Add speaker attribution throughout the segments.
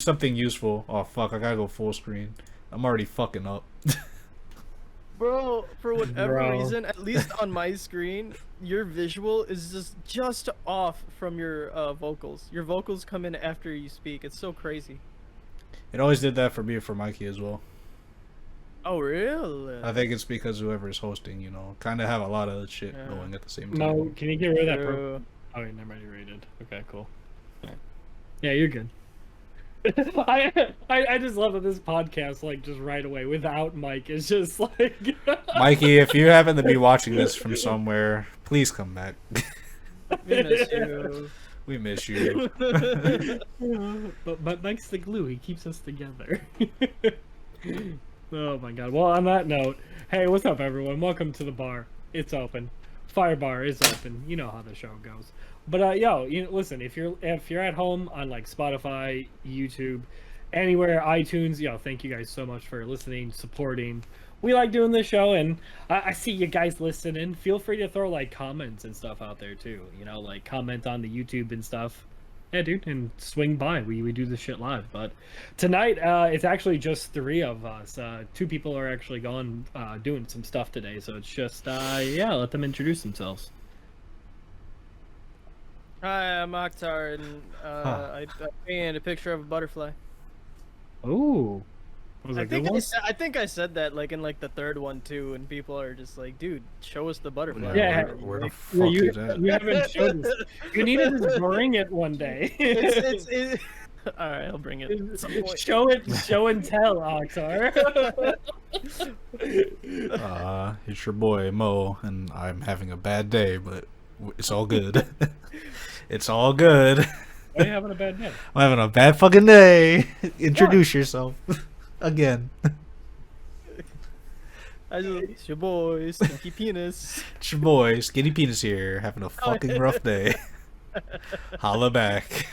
Speaker 1: something useful. Oh fuck, I gotta go full screen. I'm already fucking up.
Speaker 2: Bro, for whatever
Speaker 3: Bro.
Speaker 2: reason, at least on my screen, your visual is just off from your vocals. Your vocals come in after you speak. It's so crazy.
Speaker 1: It always did that for me and for Mikey as well.
Speaker 2: Oh, really?
Speaker 1: I think it's because whoever's hosting, you know, kind of have a lot of shit
Speaker 2: Yeah.
Speaker 1: going at the same time.
Speaker 3: No, can you get rid of that?
Speaker 2: True.
Speaker 3: Oh, wait, never mind. You rated. Okay, cool. Yeah, you're good. I just love that this podcast, like, just right away without Mike is just like.
Speaker 1: Mikey, if you happen to be watching this from somewhere, please come back.
Speaker 2: We miss you.
Speaker 1: We miss you.
Speaker 3: but Mike's the glue. He keeps us together. Oh my god. Well, on that note, hey, what's up, everyone? Welcome to the bar. It's open. Fire bar is open. You know how the show goes. But listen, if you're at home on like Spotify, YouTube, anywhere, iTunes, thank you guys so much for listening, supporting. We like doing this show, and I see you guys listening. Feel free to throw like comments and stuff out there too. Like comment on the YouTube and stuff. Yeah, dude, and swing by. We do this shit live. But tonight, it's actually just 3 of us. 2 people are actually gone doing some stuff today, so it's just let them introduce themselves.
Speaker 2: Hi, I'm Akhtar, and I painted a picture of a butterfly.
Speaker 3: Ooh. Was it a good one?
Speaker 2: I think I said that like in like the 3rd one too, and people are just like, "Dude, show us the butterfly."
Speaker 3: Yeah,
Speaker 1: where the fuck
Speaker 3: you,
Speaker 1: is that?
Speaker 3: you haven't showed us. You need to just bring it one day.
Speaker 2: All right, I'll bring it. At some point.
Speaker 3: Show and tell, Akhtar.
Speaker 1: It's your boy Mo, and I'm having a bad day, but it's all good. It's all good.
Speaker 3: Why are you having a bad day?
Speaker 1: I'm having a bad fucking day. Introduce yourself. Again.
Speaker 2: It's your boy, Stinky Penis.
Speaker 1: It's your boy, Skinny Penis here, having a fucking rough day. Holla back.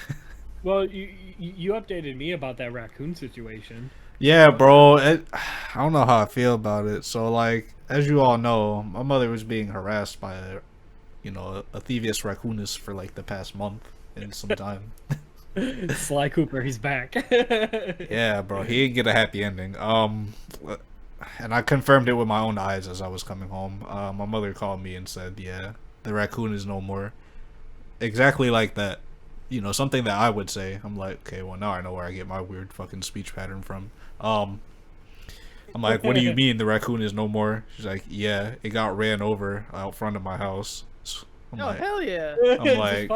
Speaker 3: Well, you updated me about that raccoon situation.
Speaker 1: Yeah, bro. I don't know how I feel about it. So, like, as you all know, my mother was being harassed by a thievius raccoonus for, like, the past month and some time.
Speaker 3: Sly Cooper, he's back.
Speaker 1: Yeah, bro. He didn't get a happy ending. And I confirmed it with my own eyes as I was coming home. My mother called me and said, yeah, the raccoon is no more. Exactly like that. Something that I would say. I'm like, okay, well, now I know where I get my weird fucking speech pattern from. I'm like, what do you mean the raccoon is no more? She's like, yeah, it got ran over out front of my house. So I'm like,
Speaker 2: Hell yeah!
Speaker 1: I'm like,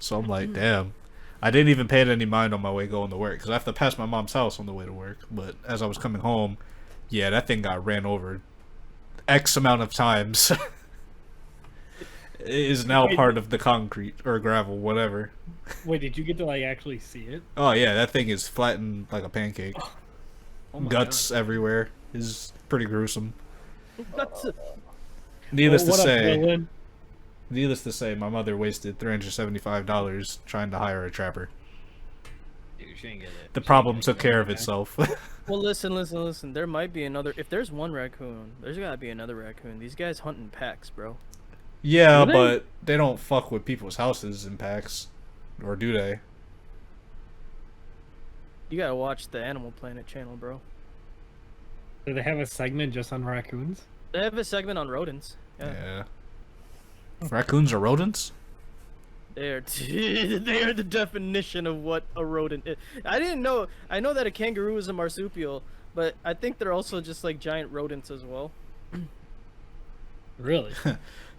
Speaker 1: so I'm like, damn. I didn't even pay it any mind on my way going to work because I have to pass my mom's house on the way to work. But as I was coming home, yeah, that thing got ran over X amount of times. It is now part of the concrete or gravel, whatever.
Speaker 3: Wait, did you get to like actually see it?
Speaker 1: Oh yeah, that thing is flattened like a pancake.
Speaker 3: Oh my
Speaker 1: Guts
Speaker 3: God.
Speaker 1: everywhere. Is pretty gruesome.
Speaker 2: That's
Speaker 1: Needless
Speaker 3: Well,
Speaker 1: to
Speaker 3: what up,
Speaker 1: say,
Speaker 3: Dylan?
Speaker 1: needless to say, my mother wasted $375 trying to hire a trapper.
Speaker 4: Dude, she ain't get it.
Speaker 1: The problem took care of itself.
Speaker 2: Well, listen. There might be another. If there's one raccoon, there's gotta be another raccoon. These guys hunt in packs, bro.
Speaker 1: Yeah,
Speaker 3: Do they?
Speaker 1: but they don't fuck with people's houses in packs. Or do they?
Speaker 2: You gotta watch the Animal Planet channel, bro.
Speaker 3: Do they have a segment just on raccoons?
Speaker 2: They have a segment on rodents. Yeah.
Speaker 1: Yeah. Raccoons are rodents?
Speaker 2: They are they are the definition of what a rodent is. I didn't know. I know that a kangaroo is a marsupial, but I think they're also just like giant rodents as well.
Speaker 3: Really?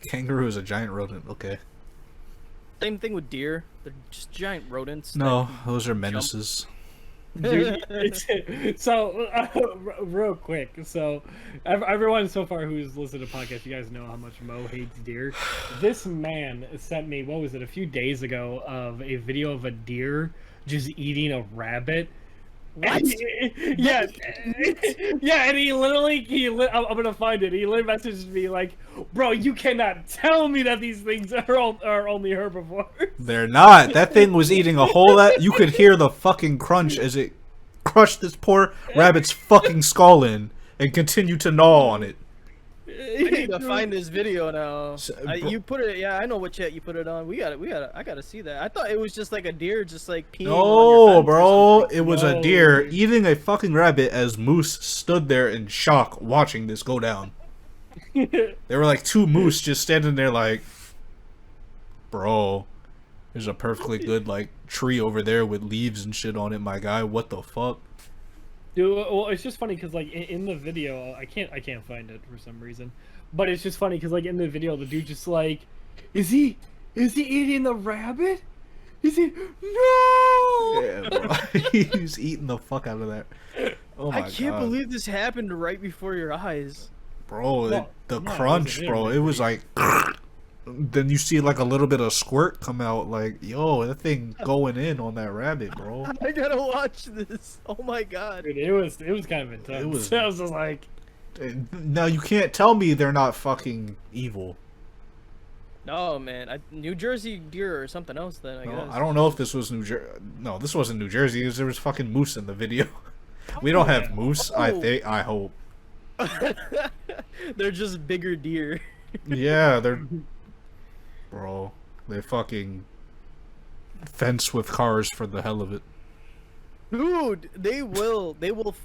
Speaker 1: Kangaroo is a giant rodent, okay.
Speaker 2: Same thing with deer. They're just giant rodents.
Speaker 1: No, those are menaces.
Speaker 3: Dude, so real quick, so everyone so far who's listened to podcasts, you guys know how much Mo hates deer. This man sent me, what was it, a few days ago, of a video of a deer just eating a rabbit.
Speaker 2: What?
Speaker 3: Yeah, yeah, and he I'm gonna find it. He literally messaged me like, "Bro, you cannot tell me that these things are only herbivores."
Speaker 1: They're not. That thing was eating a whole lot. You could hear the fucking crunch as it crushed this poor rabbit's fucking skull in and continued to gnaw on it.
Speaker 2: I need to find this video now.
Speaker 1: So,
Speaker 2: You put it, yeah. I know what chat you put it on. I gotta see that. I thought it was just like a deer, just like peeing. on your
Speaker 1: No,
Speaker 2: fence or
Speaker 1: bro,
Speaker 2: something.
Speaker 1: it was a
Speaker 3: No,
Speaker 1: deer
Speaker 3: dude.
Speaker 1: eating a fucking rabbit as moose stood there in shock watching this go down. There were like two moose just standing there like, bro, there's a perfectly good like tree over there with leaves and shit on it, my guy. What the fuck?
Speaker 3: Dude, well, it's just funny because like in the video, I can't find it for some reason, but it's just funny because like in the video, the dude just like, is he eating the rabbit? Is he? No!
Speaker 1: Yeah, bro. He's eating the fuck out of that. Oh my
Speaker 2: I can't
Speaker 1: God.
Speaker 2: believe this happened right before your eyes.
Speaker 1: Bro,
Speaker 3: Well,
Speaker 1: the
Speaker 3: no, it
Speaker 1: crunch,
Speaker 3: wasn't
Speaker 1: bro.
Speaker 3: it,
Speaker 1: It was like, then you see like a little bit of squirt come out. Like, yo, that thing going in on that rabbit, bro.
Speaker 2: I gotta watch this. Oh my God.
Speaker 3: Dude, it was kind of intense.
Speaker 1: It was-
Speaker 3: I was just like,
Speaker 1: Now you can't tell me they're not fucking evil.
Speaker 2: No, man. New Jersey deer or something else then, I
Speaker 1: No,
Speaker 2: guess.
Speaker 1: I don't know if this was New Jersey. No, this wasn't New Jersey. Because there was fucking moose in the video. We don't have moose. I hope.
Speaker 2: They're just bigger deer.
Speaker 1: Yeah, they're. Bro, they fucking fence with cars for the hell of it.
Speaker 2: Dude, they will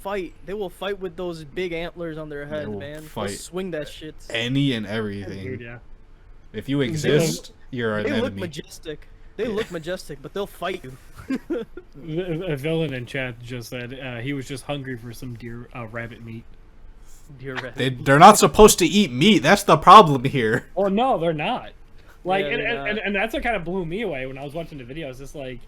Speaker 2: fight. They will fight with those big antlers on their heads,
Speaker 1: will
Speaker 2: man. They'll
Speaker 1: fight.
Speaker 2: swing that shit.
Speaker 1: Any and
Speaker 3: dude,
Speaker 1: everything.
Speaker 3: yeah.
Speaker 1: If you exist, you're an
Speaker 2: They look
Speaker 1: enemy.
Speaker 2: majestic. They look majestic, but they'll fight you.
Speaker 3: A villain in chat just said he was just hungry for some rabbit meat.
Speaker 2: Deer rat.
Speaker 1: They're not supposed to eat meat. That's the problem here.
Speaker 3: Well, no, they're not. Like,
Speaker 2: Yeah, they're
Speaker 3: and that's what kind of blew me away when I was watching the video. It's just like,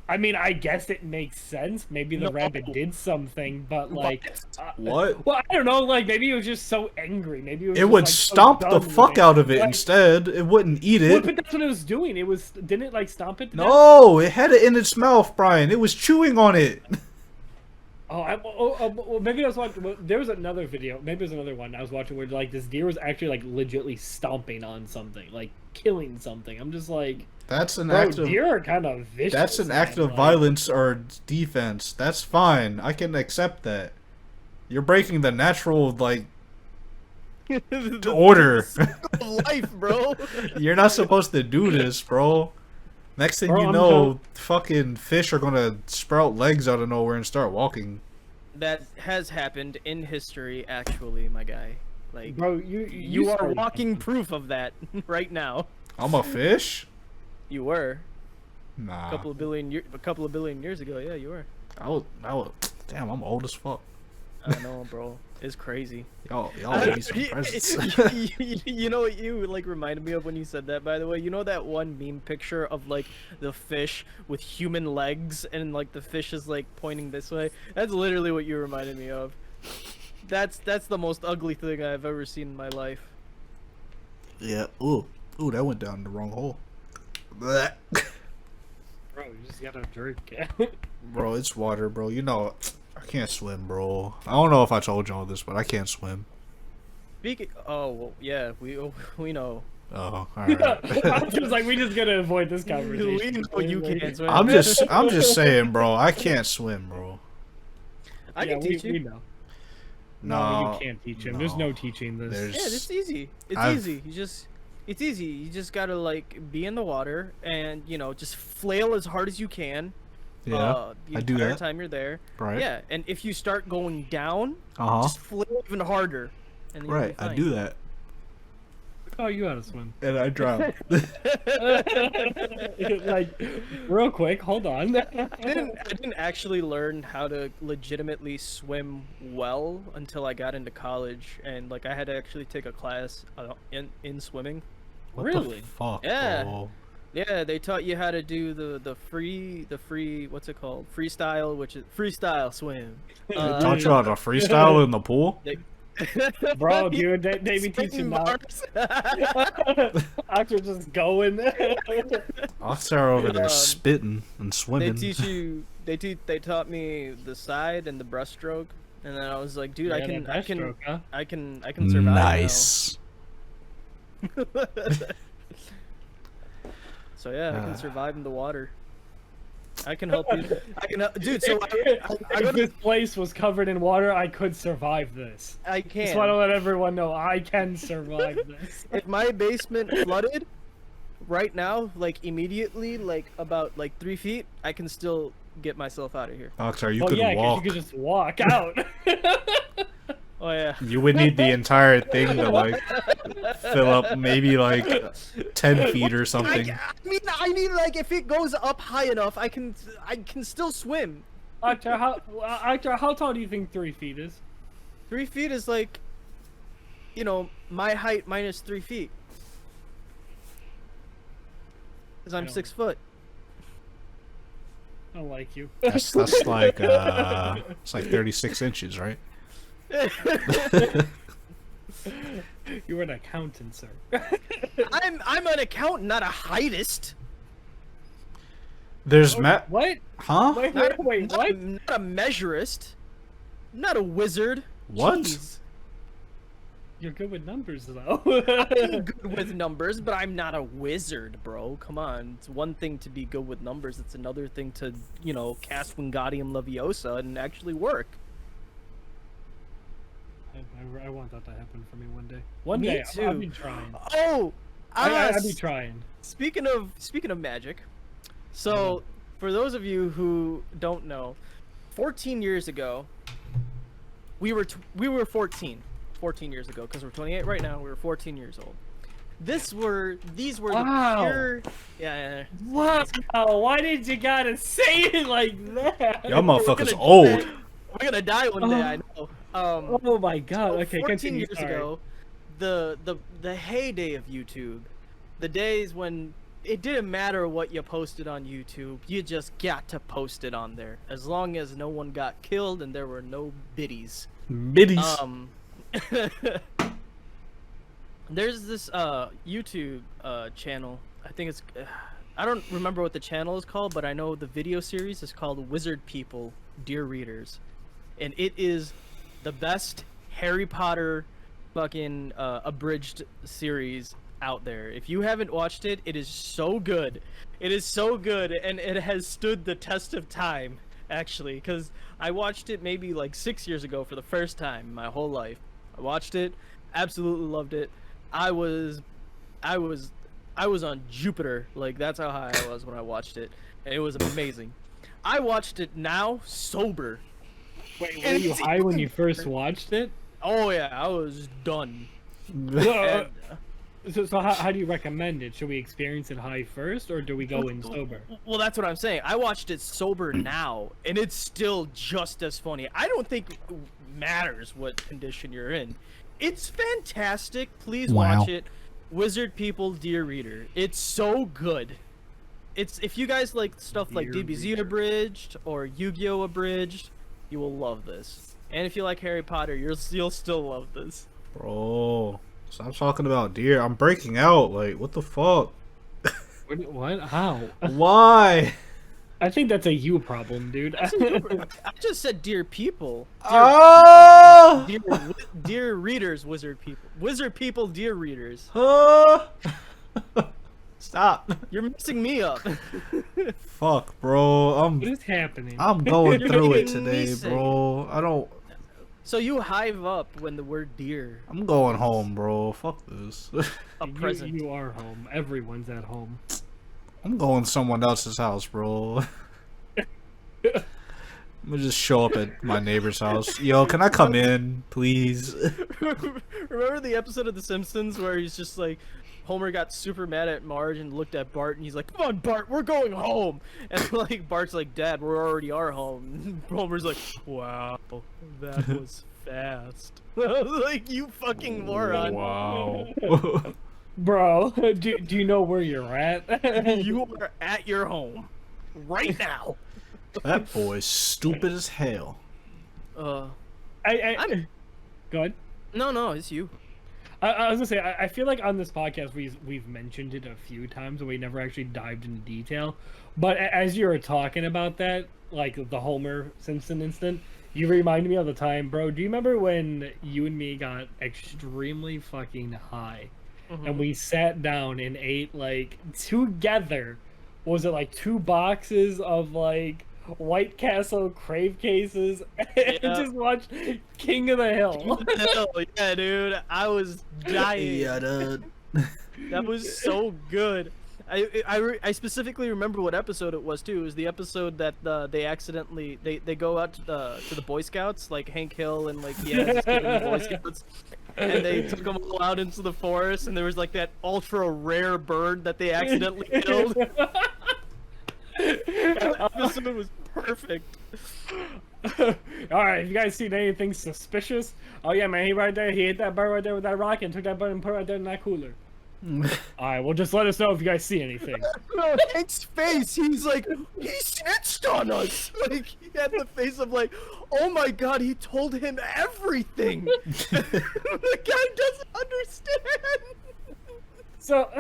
Speaker 3: I mean, I guess it makes sense. Maybe the
Speaker 2: No.
Speaker 3: rabbit did something, but like,
Speaker 1: What?
Speaker 3: well, I don't know. Like, maybe it was just so angry. Maybe it was.
Speaker 1: It
Speaker 3: just,
Speaker 1: would
Speaker 3: like, so
Speaker 1: stomp the
Speaker 3: done with
Speaker 1: fuck out of it
Speaker 3: Like,
Speaker 1: instead. It wouldn't eat
Speaker 3: well,
Speaker 1: it.
Speaker 3: but that's what it was doing. It was didn't it like stomp it? To death?
Speaker 1: No, it had it in its mouth, Brian. It was chewing on it.
Speaker 3: Well, maybe I was watching. Well, there was another video. Maybe it was another one I was watching where like this deer was actually like legitly stomping on something, like killing something. I'm just like,
Speaker 1: That's an
Speaker 3: bro,
Speaker 1: act of
Speaker 3: deer are kind of vicious.
Speaker 1: that's an act
Speaker 3: man,
Speaker 1: of
Speaker 3: like-
Speaker 1: violence or defense. That's fine. I can accept that. You're breaking the natural like order.
Speaker 2: Life, bro.
Speaker 1: You're not supposed to do this, bro. Next thing
Speaker 3: Bro,
Speaker 1: you
Speaker 3: I'm
Speaker 1: know, fucking fish are gonna sprout legs out of nowhere and start walking.
Speaker 2: That has happened in history, actually, my guy. Like,
Speaker 3: Bro,
Speaker 2: you are
Speaker 3: started
Speaker 2: walking
Speaker 3: something.
Speaker 2: proof of that right now.
Speaker 1: I'm a fish?
Speaker 2: You were
Speaker 1: Nah.
Speaker 2: a couple of billion years ago. Yeah, you were.
Speaker 1: Damn, I'm old as fuck.
Speaker 2: I know, bro. It's crazy.
Speaker 1: Y'all owe me some presents.
Speaker 2: You know what you like reminded me of when you said that, by the way? You know that one meme picture of like the fish with human legs and like the fish is like pointing this way? That's literally what you reminded me of. That's the most ugly thing I've ever seen in my life.
Speaker 1: Yeah. Ooh, that went down the wrong hole. Blech.
Speaker 3: Bro, you just gotta drink.
Speaker 1: Bro, it's water, bro. You know, I can't swim, bro. I don't know if I told y'all this, but I can't swim.
Speaker 2: Speaking, oh well, yeah, we know.
Speaker 1: Oh, alright.
Speaker 3: I'm just like, we just gotta avoid this
Speaker 2: We
Speaker 3: conversation.
Speaker 2: know you can't swim.
Speaker 1: I'm just saying, bro. I can't swim, bro.
Speaker 2: I can teach
Speaker 3: we
Speaker 2: you.
Speaker 3: know.
Speaker 1: No,
Speaker 3: you can't teach him. There's no teaching this.
Speaker 1: There's-
Speaker 2: Yeah, it's easy. It's
Speaker 1: I've-
Speaker 2: easy. It's easy. You just gotta like be in the water and just flail as hard as you can.
Speaker 1: Yeah,
Speaker 2: The
Speaker 1: I do
Speaker 2: entire
Speaker 1: that.
Speaker 2: time you're there.
Speaker 1: Right.
Speaker 2: Yeah, and if you start going down,
Speaker 1: Uh huh.
Speaker 2: just flail even harder. And then you'll be
Speaker 1: Right, I
Speaker 2: fine.
Speaker 1: do that,
Speaker 3: Oh, you how to swim.
Speaker 1: and I drown.
Speaker 3: Like, real quick, hold on.
Speaker 2: I didn't actually learn how to legitimately swim well until I got into college, and like I had to actually take a class in swimming.
Speaker 1: What
Speaker 3: Really?
Speaker 1: the fuck,
Speaker 2: Yeah.
Speaker 1: bro?
Speaker 2: Yeah, they taught you how to do the free what's it called, freestyle, which is freestyle swim.
Speaker 1: They taught you how to freestyle in the pool.
Speaker 3: Bro, dude, they be teaching now. Actors just going.
Speaker 1: I'll start over there
Speaker 2: Um,
Speaker 1: spitting and
Speaker 2: They
Speaker 1: swimming.
Speaker 2: teach you. They taught me the side and the breaststroke, and then I was like, dude,
Speaker 3: Yeah,
Speaker 2: I
Speaker 3: that
Speaker 2: can
Speaker 3: breaststroke, huh?
Speaker 2: I can survive now.
Speaker 1: Nice.
Speaker 2: So yeah, I
Speaker 1: Ah.
Speaker 2: can survive in the water. I can help you. I can help, dude. So
Speaker 3: if this place was covered in water, I could survive this.
Speaker 2: I
Speaker 3: Just want to
Speaker 2: can.
Speaker 3: let everyone know I can survive this.
Speaker 2: If my basement flooded right now, like immediately, like about like 3 feet, I can still get myself out of here.
Speaker 1: Oxar, you
Speaker 3: Well,
Speaker 1: could
Speaker 3: yeah, 'cause
Speaker 1: walk.
Speaker 3: you could just walk out.
Speaker 2: Oh yeah.
Speaker 1: You would need the entire thing to like fill up maybe like 10 feet or something.
Speaker 2: I mean, I need like if it goes up high enough, I can still swim.
Speaker 3: Actor, how tall do you think 3 feet is?
Speaker 2: 3 feet is like, you know, my height minus 3 feet. Cause I'm
Speaker 3: don't-
Speaker 2: 6 foot.
Speaker 3: I don't like you.
Speaker 1: That's like it's like 36 inches, right?
Speaker 3: You're an accountant, sir.
Speaker 2: I'm an accountant, not a heightist.
Speaker 1: There's
Speaker 3: What?
Speaker 1: huh?
Speaker 3: Wait,
Speaker 2: Not,
Speaker 3: what?
Speaker 2: not a measurist. Not a wizard.
Speaker 1: What?
Speaker 2: Jeez.
Speaker 3: You're good with numbers, though.
Speaker 2: I'm good with numbers, but I'm not a wizard, bro. Come on. It's one thing to be good with numbers. It's another thing to, you know, cast Wingardium Leviosa and actually work.
Speaker 3: I want that to happen for me one day. One
Speaker 2: Me
Speaker 3: day,
Speaker 2: too.
Speaker 3: I'll be trying.
Speaker 2: Oh,
Speaker 3: I'll be trying.
Speaker 2: Speaking of magic, so for those of you who don't know, 14 years ago, we were 14 years ago, because we're 28 right now. We were 14 years old. These were
Speaker 3: Wow.
Speaker 2: the pure, yeah.
Speaker 3: Wow! Why did you gotta say it like that?
Speaker 1: Y'all motherfuckers
Speaker 2: gonna-
Speaker 1: old.
Speaker 2: We're gonna die one day, I know.
Speaker 3: Oh my god! Okay,
Speaker 2: 14
Speaker 3: continue.
Speaker 2: years
Speaker 3: Sorry.
Speaker 2: ago, the heyday of YouTube, the days when it didn't matter what you posted on YouTube, you just got to post it on there, as long as no one got killed and there were no biddies.
Speaker 1: Middies.
Speaker 2: There's this YouTube channel. I think it's I don't remember what the channel is called, but I know the video series is called Wizard People, Dear Readers, and it is the best Harry Potter fucking abridged series out there. If you haven't watched it, it is so good. It is so good, and it has stood the test of time, actually, because I watched it maybe like 6 years ago for the first time in my whole life. I watched it, absolutely loved it. I was on Jupiter, like that's how high I was when I watched it, and it was amazing. I watched it now sober.
Speaker 3: Wait, were you high when you first watched it?
Speaker 2: Oh yeah, I was done.
Speaker 3: So,
Speaker 2: And,
Speaker 3: so how do you recommend it? Should we experience it high first, or do we go in sober?
Speaker 2: well, that's what I'm saying. I watched it sober now, and it's still just as funny. I don't think it matters what condition you're in. It's fantastic. Please
Speaker 1: Wow.
Speaker 2: watch it. Wizard People, Dear Reader. It's so good. It's if you guys like stuff like
Speaker 3: Dear
Speaker 2: DBZ
Speaker 3: Reader.
Speaker 2: Abridged or Yu-Gi-Oh Abridged, you will love this. And if you like Harry Potter, you'll still love this.
Speaker 1: Bro, stop talking about deer. I'm breaking out. Like, what the fuck?
Speaker 3: What? How?
Speaker 1: Why?
Speaker 3: I think that's a you problem, dude.
Speaker 2: I just said Dear People.
Speaker 1: Oh!
Speaker 2: Dear Readers, Wizard People. Wizard People, Dear Readers.
Speaker 1: Stop.
Speaker 2: You're messing me up.
Speaker 1: Fuck, bro.
Speaker 3: What is happening?
Speaker 1: I'm going
Speaker 2: You're
Speaker 1: through it
Speaker 2: making me
Speaker 1: today,
Speaker 2: sick.
Speaker 1: bro. I don't.
Speaker 2: So you hive up when the word deer.
Speaker 1: I'm going home, bro. Fuck this.
Speaker 2: A present.
Speaker 3: You are home. Everyone's at home.
Speaker 1: I'm going to someone else's house, bro. I'm gonna just show up at my neighbor's house. Yo, can I come in, please?
Speaker 2: Remember the episode of The Simpsons where he's just like, Homer got super mad at Marge and looked at Bart and he's like, "Come on, Bart, we're going home." And like Bart's like, "Dad, we already are home." And Homer's like, "Wow, that was fast." Like, you fucking moron.
Speaker 1: Wow.
Speaker 3: Bro, do you know where you're at?
Speaker 2: You are at your home right now.
Speaker 1: That boy's stupid as hell.
Speaker 3: I'm... Go ahead.
Speaker 2: No, it's you.
Speaker 3: I was gonna say, I feel like on this podcast we've mentioned it a few times, but we never actually dived into detail. But as you were talking about that, like the Homer Simpson incident, you reminded me of the time, bro. Do you remember when you and me got extremely fucking high, and we sat down and ate like together what was it, like 2 boxes of like White Castle crave cases and just watched King of the Hill.
Speaker 2: Hell yeah, dude. I was dying.
Speaker 1: Yeah, dude.
Speaker 2: That was so good. I specifically remember what episode it was too. It was the episode that they accidentally they go out to the Boy Scouts, like Hank Hill and like he has his kid in the Boy Scouts, and they took them all out into the forest, and there was like that ultra rare bird that they accidentally killed. That episode was perfect.
Speaker 3: All right, have you guys seen anything suspicious? Oh yeah, man, he right there. He hit that bird right there with that rocket and took that bird and put it right there in that cooler. All right, well, just let us know if you guys see anything.
Speaker 2: No, Hank's face. He's like, he snitched on us. Like he had the face of like, oh my god, he told him everything. The guy doesn't understand.
Speaker 3: So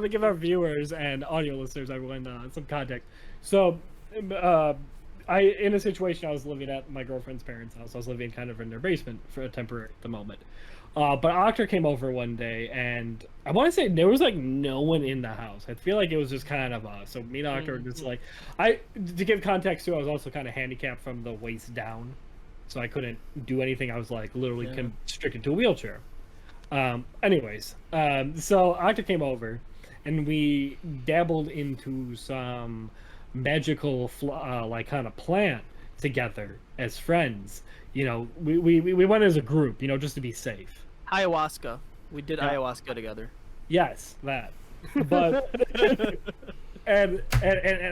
Speaker 3: to give our viewers and audio listeners, everyone, some context. So, in a situation, I was living at my girlfriend's parents' house. I was living kind of in their basement for a temporary at the moment. But Octor came over one day, and I want to say there was like no one in the house. I feel like it was just kind of us. So me and Octor were just like, to give context too, I was also kind of handicapped from the waist down, so I couldn't do anything. I was like literally constricted to a wheelchair. Anyways, so Octor came over, and we dabbled into some magical like kind of plan together as friends. You know, we went as a group, you know, just to be safe.
Speaker 2: Ayahuasca. We did ayahuasca together.
Speaker 3: Yes, that. But and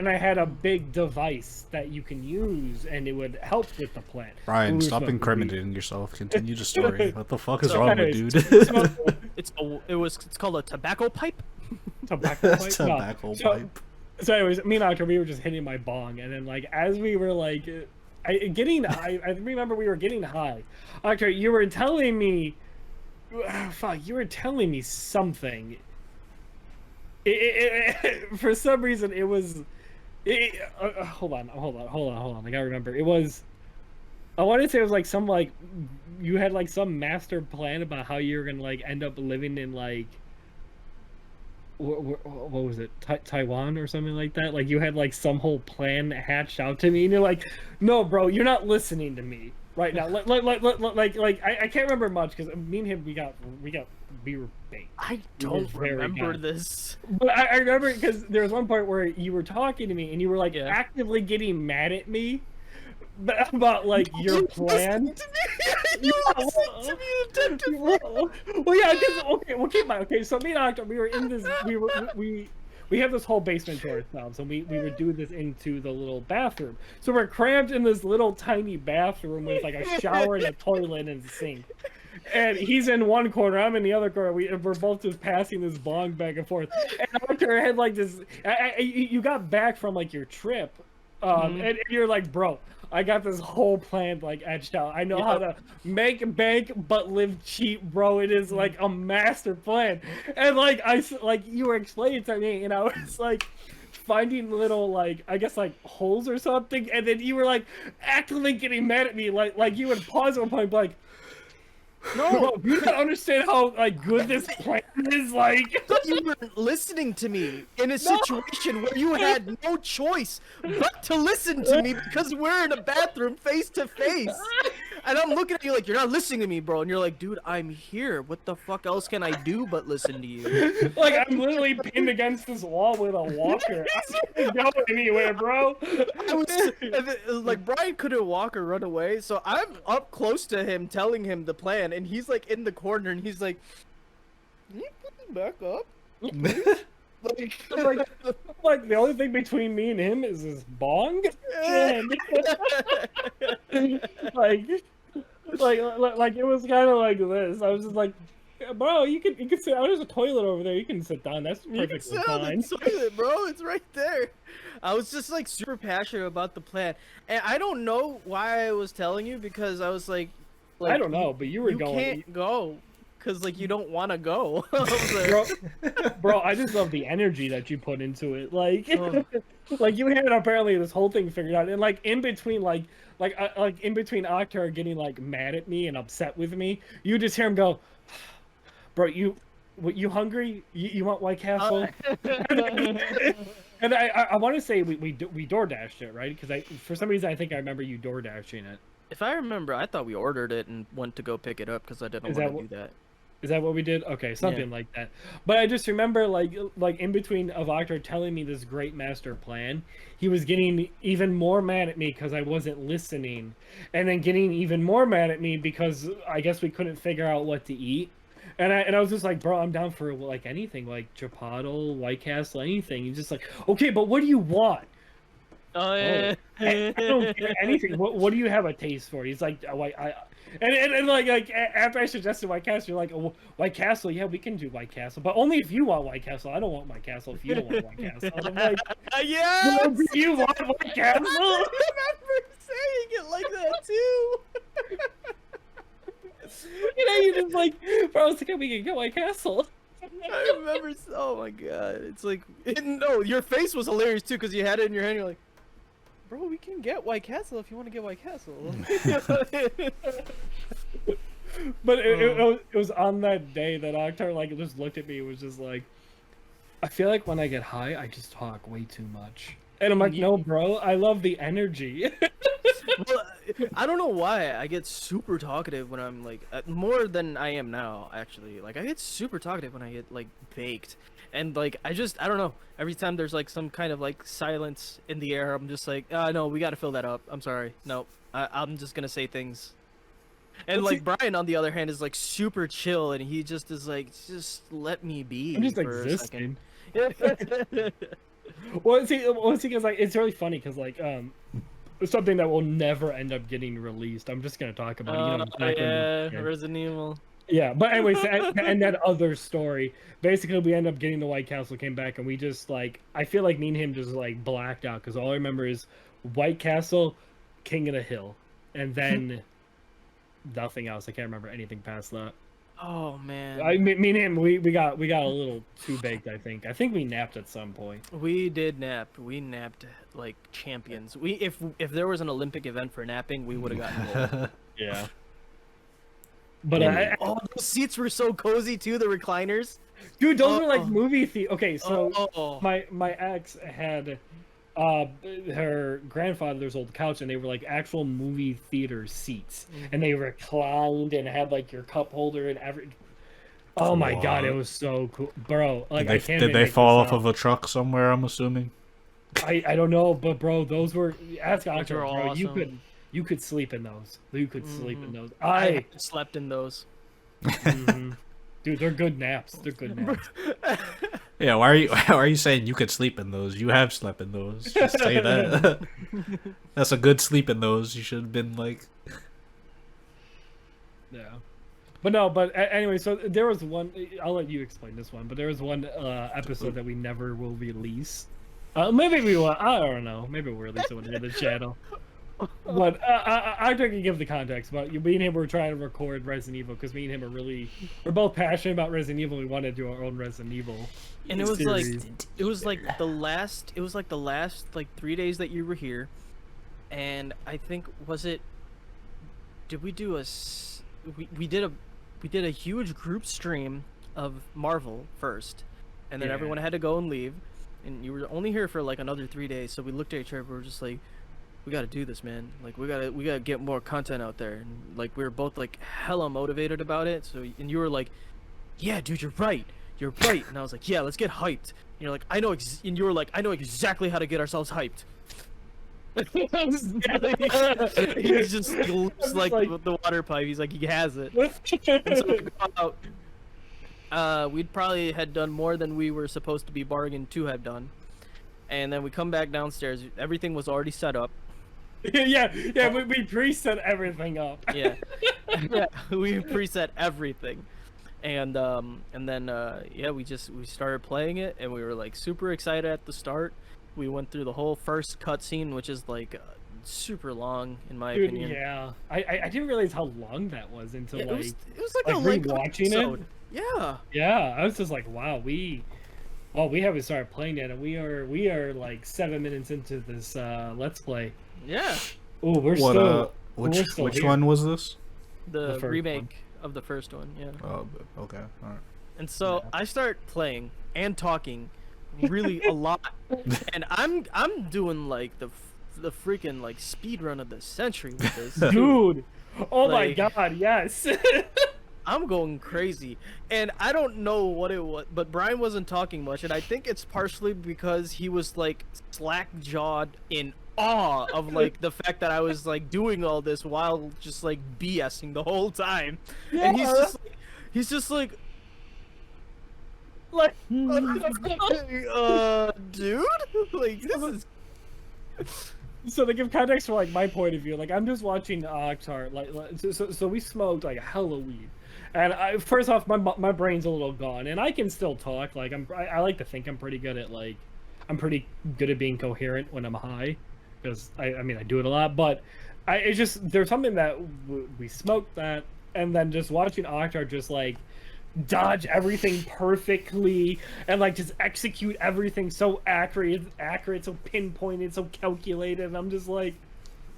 Speaker 3: I had a big device that you can use, and it would help with the plan.
Speaker 1: Ryan, stop incriminating yourself. Continue the story. What the fuck is wrong with dude?
Speaker 2: It's called a tobacco pipe.
Speaker 3: Tobacco pipe.
Speaker 1: Tobacco pipe.
Speaker 3: So anyways, me and Octor, we were just hitting my bong, and then like as we were like I remember we were getting high. Octor, you were telling me, you were telling me something. For some reason, it was. Hold on. I gotta remember. It was. I want to say it was like some like you had like some master plan about how you were gonna like end up living in like. What was it, Taiwan or something like that? Like you had like some whole plan hatched out to me, and you're like, no, bro, you're not listening to me right now. I can't remember much because me and him we were bait.
Speaker 2: I don't remember this,
Speaker 3: but I remember because there was one point where you were talking to me and you were like actively getting mad at me about like your plan.
Speaker 2: You listened to me attentively.
Speaker 3: Well, yeah, okay, keep in mind. Okay, so me and Octo, we were in this. We have this whole basement to ourselves, and we would do this into the little bathroom. So we're cramped in this little tiny bathroom with like a shower and a toilet and a sink. And he's in one corner, I'm in the other corner. We're both just passing this bong back and forth. And Octo had like this. You got back from like your trip, and you're like, bro, I got this whole plan like etched out. I know how to make bank but live cheap, bro. It is like a master plan. And like you were explaining to me, and I was like finding little like I guess like holes or something, and then you were like actively getting mad at me, like you would pause at one point, like. No, you don't understand how like good this plan is. Like
Speaker 2: you weren't listening to me in a situation where you had no choice but to listen to me because we're in a bathroom face to face, and I'm looking at you like you're not listening to me, bro. And you're like, dude, I'm here. What the fuck else can I do but listen to you?
Speaker 3: Like I'm literally pinned against this wall with a walker. I can't go anywhere, bro.
Speaker 2: I was like Brian couldn't walk or run away, so I'm up close to him, telling him the plan. And he's like in the corner, and he's like, "Can you put me back up?"
Speaker 3: like the only thing between me and him is this bong. And, like it was kind of like this. I was just like, bro, you can sit. There's a toilet over there. You can sit down. That's perfectly fine. You can sit on the
Speaker 2: toilet, bro. It's right there. I was just like super passionate about the plan, and I don't know why I was telling you because I was like
Speaker 3: I don't know, but you were going.
Speaker 2: You can't go, cause like you don't want to go.
Speaker 3: bro, I just love the energy that you put into it. Like, like you had apparently this whole thing figured out, and like in between, like in between Octar getting like mad at me and upset with me, you just hear him go, "Bro, you hungry? You want White Castle?" And I want to say we door dashed it, right? Because for some reason I think I remember you door dashing it.
Speaker 2: If I remember, I thought we ordered it and went to go pick it up because I didn't want to do that.
Speaker 3: Is that what we did? Okay, something like that. But I just remember like in between Avoctor telling me this great master plan, he was getting even more mad at me because I wasn't listening, and then getting even more mad at me because I guess we couldn't figure out what to eat. And I was just like, bro, I'm down for like anything, like Chipotle, White Castle, anything. He's just like, okay, but what do you want?
Speaker 2: Oh yeah.
Speaker 3: I don't get anything. What do you have a taste for? He's like, and like after I suggested White Castle, you're like, oh, White Castle, yeah, we can do White Castle, but only if you want White Castle. I don't want White Castle if you don't want White Castle. And I'm like,
Speaker 2: yes!
Speaker 3: well, do you want White Castle?
Speaker 2: I remember saying it like that too.
Speaker 3: You know, you're just like, bro, I was thinking we can get White Castle.
Speaker 2: I remember. Oh my god, it's like, no, your face was hilarious too because you had it in your hand. You're like, bro, we can get White Castle if you want to get White Castle.
Speaker 3: But it was on that day that Octar like just looked at me and was just like, I feel like when I get high, I just talk way too much. And I'm like, no, bro, I love the energy.
Speaker 2: Well, I don't know why I get super talkative when I'm like more than I am now. Actually, like I get super talkative when I get like baked, and like I don't know. Every time there's like some kind of like silence in the air, I'm just like, no, we got to fill that up. I'm sorry, no, I'm just gonna say things. And like Brian, on the other hand, is like super chill, and he just is like, just let me be.
Speaker 3: I'm just
Speaker 2: for
Speaker 3: existing.
Speaker 2: A second.
Speaker 3: Well, see, because like it's really funny because like it's something that will never end up getting released. I'm just gonna talk about it. You know,
Speaker 2: yeah, Resident Evil.
Speaker 3: Yeah, but anyways, and that other story, basically we end up getting the White Castle, came back, and we just like, I feel like me and him just like blacked out because all I remember is White Castle, King of the Hill, and then nothing else. I can't remember anything past that.
Speaker 2: Oh man.
Speaker 3: Me and him, we got a little too baked. I think we napped at some point.
Speaker 2: We did nap. We napped like champions. If there was an Olympic event for napping, we would have gotten gold.
Speaker 3: Yeah. But
Speaker 2: those seats were so cozy too. The recliners.
Speaker 3: Dude, those were like movie theater. Okay, so
Speaker 2: Oh.
Speaker 3: my ex had her grandfather's old couch, and they were like actual movie theater seats, and they reclined and had like your cup holder and every. Oh my god, it was so cool, bro! Like
Speaker 1: did they fall off of a truck somewhere? I'm assuming.
Speaker 3: I don't know, but bro, those were ask Octo, bro.
Speaker 2: Awesome.
Speaker 3: You could sleep in those. You could sleep in those.
Speaker 2: I slept in those.
Speaker 3: Dude, they're good naps. They're good naps.
Speaker 1: Yeah, why are you saying you could sleep in those? You have slept in those. Just say that. That's a good sleep in those. You should have been like.
Speaker 3: Yeah. But anyway, so there was one. I'll let you explain this one. But there was one episode that we never will release. Maybe we will. I don't know. Maybe we'll release it on the channel. But I can give the context. But me and him were trying to record Resident Evil because me and him we're both passionate about Resident Evil. We wanted to do our own Resident Evil.
Speaker 2: And it was like the last 3 days that you were here, and I think did we do we did a huge group stream of Marvel first, and then everyone had to go and leave, and you were only here for like another 3 days. So we looked at each other. We were just like, we gotta do this, man. Like we gotta get more content out there. And like we were both like hella motivated about it. So and you were like, yeah, dude, you're right. You're right. And I was like, yeah, let's get hyped. And you're like, I know. And you were like, I know exactly how to get ourselves hyped. He just looks like the water pipe. He's like, he has it. And so we go out. We'd probably had done more than we were supposed to be bargained to have done. And then we come back downstairs. Everything was already set up.
Speaker 3: yeah, we preset everything up.
Speaker 2: Yeah, we preset everything, and then we started playing it, and we were like super excited at the start. We went through the whole first cutscene, which is like super long in my opinion.
Speaker 3: Yeah, I didn't realize how long that was until
Speaker 2: it was
Speaker 3: like
Speaker 2: a
Speaker 3: rewatching
Speaker 2: episode.
Speaker 3: it.
Speaker 2: Yeah,
Speaker 3: I was just like, wow, we haven't started playing yet, and we are like 7 minutes into this let's play.
Speaker 2: Yeah.
Speaker 3: Oh,
Speaker 1: which one was this?
Speaker 2: The remake of the first one. Yeah.
Speaker 1: Oh, okay, all right.
Speaker 2: And so I start playing and talking really a lot. And I'm doing like the freaking like speed run of the century with this.
Speaker 3: Dude. Oh
Speaker 2: Like-
Speaker 3: my god, yes.
Speaker 2: I'm going crazy, and I don't know what it was, but Brian wasn't talking much, and I think it's partially because he was like slack-jawed in awe of like the fact that I was like doing all this while just like BSing the whole time, and he's just like,
Speaker 3: Like,
Speaker 2: dude, like this is.
Speaker 3: so to give context for like my point of view, like I'm just watching Akhtar, so we smoked like a hella weed, and first off my brain's a little gone, and I can still talk. Like I like to think I'm pretty good at being coherent when I'm high, because I mean I do it a lot, but it's just there's something that we smoked that, and then just watching Akhtar just like dodge everything perfectly and like just execute everything so accurate, so pinpointed, so calculated, and I'm just like,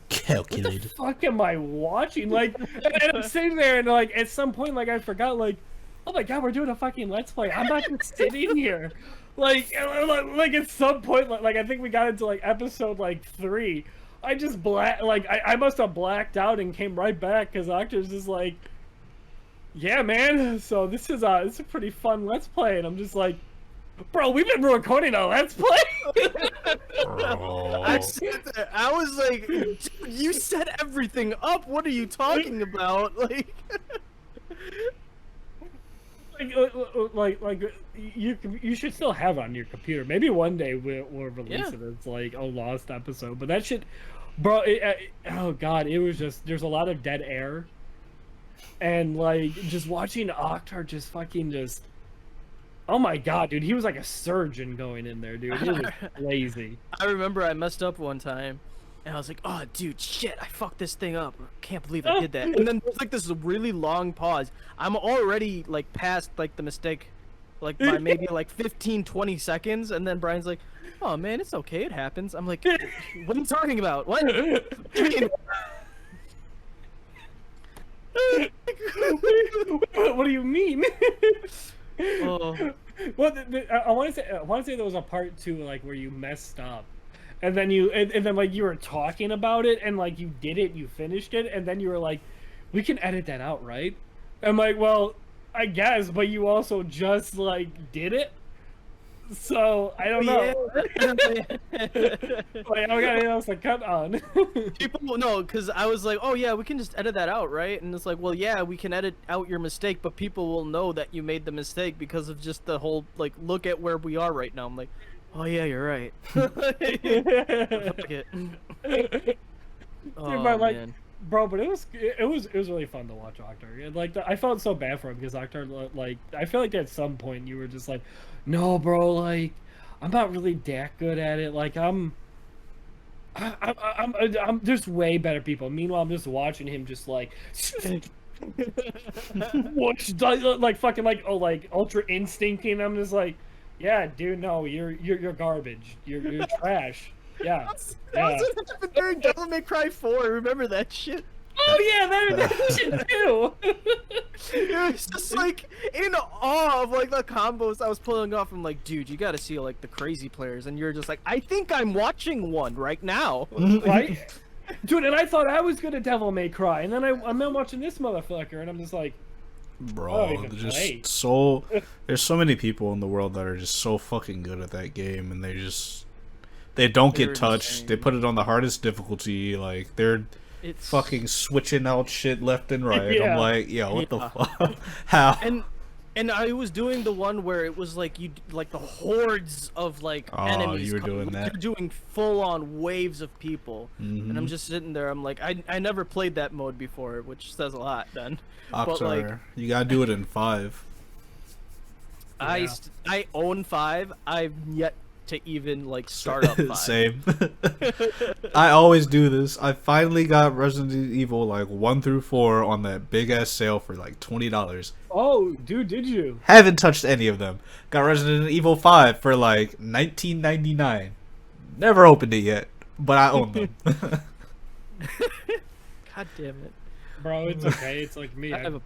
Speaker 1: Calculated.
Speaker 3: what the fuck am I watching? Like, and I'm sitting there and like at some point like I forgot, like, oh my god, we're doing a fucking let's play. I'm not just sitting here. Like at some point, like I think we got into like episode like 3. I just I must have blacked out and came right back because Octa's just like, yeah, man. So this is a pretty fun let's play, and I'm just like, bro, we've been recording a let's play.
Speaker 2: I said that. I was like, dude, you set everything up. What are you talking about? Like,
Speaker 3: you should still have it on your computer. Maybe one day we'll release
Speaker 2: Yeah.
Speaker 3: it. It's like a lost episode, but that shit, bro. Oh god, it was just there's a lot of dead air, and like just watching Akhtar just fucking just. Oh my god, dude, he was like a surgeon going in there, dude. He was lazy.
Speaker 2: I remember I messed up one time, and I was like, oh, dude, shit, I fucked this thing up. Can't believe I did that. And then there's like this really long pause. I'm already like past like the mistake, like by maybe like 15-20 seconds, and then Brian's like, oh man, it's okay, it happens. I'm like, what are you talking about? What? What do you mean?
Speaker 3: What do you mean?
Speaker 2: Oh.
Speaker 3: Well, I want to say there was a part 2 like where you messed up, and then and then like you were talking about it, and like you did it, you finished it, and then you were like, we can edit that out, right? I'm like, well, I guess, but you also just like did it. So I don't know. Like, I got anything else to cut on.
Speaker 2: People no, because I was like, oh yeah, we can just edit that out, right? And it's like, well, yeah, we can edit out your mistake, but people will know that you made the mistake because of just the whole like, look at where we are right now. I'm like, oh yeah, you're right. Fuck it. Oh,
Speaker 3: but like,
Speaker 2: man.
Speaker 3: bro, but it was really fun to watch Akhtar. And like, I felt so bad for him because Akhtar, like, I feel like at some point you were just like, no, bro, like, I'm not really that good at it. Like, I'm there's way better people. Meanwhile, I'm just watching him just like, like fucking like ultra instincting. I'm just like, yeah, dude, no, you're garbage. You're trash. Yeah.
Speaker 2: That's what happened during Devil May Cry 4. Remember that shit?
Speaker 3: Oh yeah, that shit too.
Speaker 2: It was just like in awe of like the combos I was pulling off. I'm like, dude, you gotta see like the crazy players, and you're just like, I think I'm watching one right now.
Speaker 3: Right? Dude, and I thought I was good at Devil May Cry, and then I'm watching this motherfucker, and I'm just like,
Speaker 1: Bro, there's so many people in the world that are just so fucking good at that game, and they don't get touched.
Speaker 2: insane.
Speaker 1: They put it on the hardest difficulty. Like they're
Speaker 2: It's
Speaker 1: fucking switching out shit left and right.
Speaker 3: Yeah.
Speaker 1: I'm like, yo, what the
Speaker 2: Yeah.
Speaker 1: fuck? How?
Speaker 2: And I was doing the one where it was like like the hordes of like
Speaker 1: Oh,
Speaker 2: enemies.
Speaker 1: you were doing that.
Speaker 2: You're doing full on waves of people, and I'm just sitting there. I'm like, I never played that mode before, which says a lot. Then, but like,
Speaker 1: Akhtar, you gotta do it in 5.
Speaker 3: Yeah.
Speaker 2: I own 5. I've yet to even like start up 5.
Speaker 1: Same. I always do this. I finally got Resident Evil like 1 through 4 on that big ass sale for like $20.
Speaker 3: oh, dude, did you?
Speaker 1: Haven't touched any of them. Got Resident Evil 5 for like $19.99. Never opened it yet, but I own them.
Speaker 2: God damn it!
Speaker 3: Bro, it's okay. It's like me.
Speaker 2: I have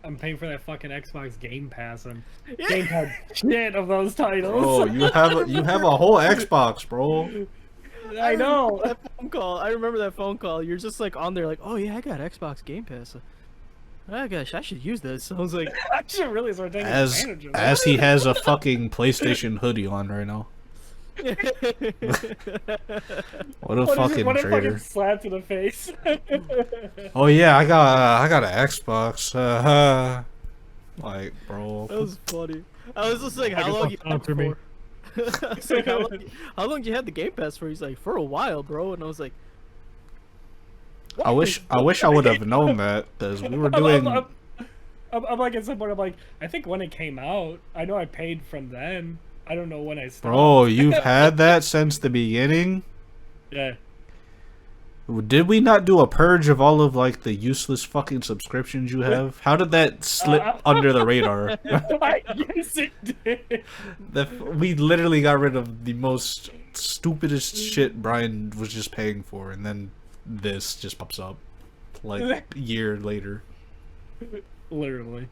Speaker 3: I'm paying for that fucking Xbox Game Pass and Game Pass shit of those titles.
Speaker 1: Bro, you have a whole Xbox, bro.
Speaker 3: I know.
Speaker 2: That phone call. I remember that phone call. You're just like on there, like, oh yeah, I got Xbox Game Pass. Oh gosh, I should use this. I was like,
Speaker 3: I should really start taking
Speaker 1: As
Speaker 3: advantage of that.
Speaker 1: as he has a fucking PlayStation hoodie on right now. What a fucking
Speaker 3: what a
Speaker 1: traitor.
Speaker 3: fucking slap to the face.
Speaker 1: Oh yeah, I got an Xbox. Like, bro.
Speaker 2: that was funny. I was just like,
Speaker 3: I
Speaker 2: how
Speaker 3: guess
Speaker 2: long
Speaker 3: I'll
Speaker 2: you
Speaker 3: count
Speaker 2: had
Speaker 3: for me.
Speaker 2: for? I was like, how long you had the Game Pass for? He's like, for a while, bro. And I was like,
Speaker 1: I wish I would have known that because we were doing.
Speaker 3: I'm like at some point. I'm like, I think when it came out, I know I paid from then. I don't know when I stopped.
Speaker 1: Bro, you've had that since the beginning.
Speaker 3: Yeah.
Speaker 1: Did we not do a purge of all of like the useless fucking subscriptions you have? How did that slip under the radar?
Speaker 3: I guess it did.
Speaker 1: We literally got rid of the most stupidest shit Brian was just paying for, and then this just pops up like a year later.
Speaker 3: Literally.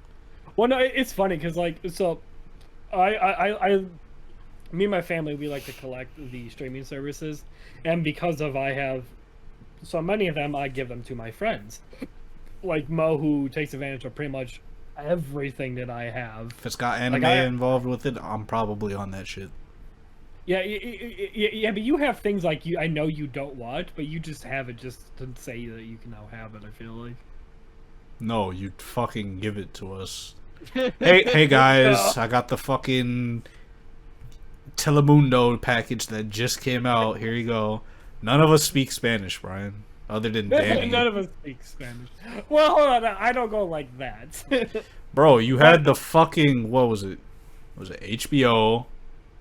Speaker 3: Well, no, it's funny because like so, me and my family, we like to collect the streaming services, and because of I have so many of them, I give them to my friends, like Mo, who takes advantage of pretty much everything that I have.
Speaker 1: If it's got anime involved with it, I'm probably on that shit.
Speaker 3: Yeah, but you have things like I know you don't watch, but you just have it just to say that you can now have it. I feel like.
Speaker 1: No, you fucking give it to us. Hey guys, I got the fucking Telemundo package that just came out. Here you go. None of us speak Spanish, Brian. Other than Danny.
Speaker 3: None of us speak Spanish. Well, hold on. I don't go like that.
Speaker 1: Bro, you had the fucking... What was it? Was it HBO?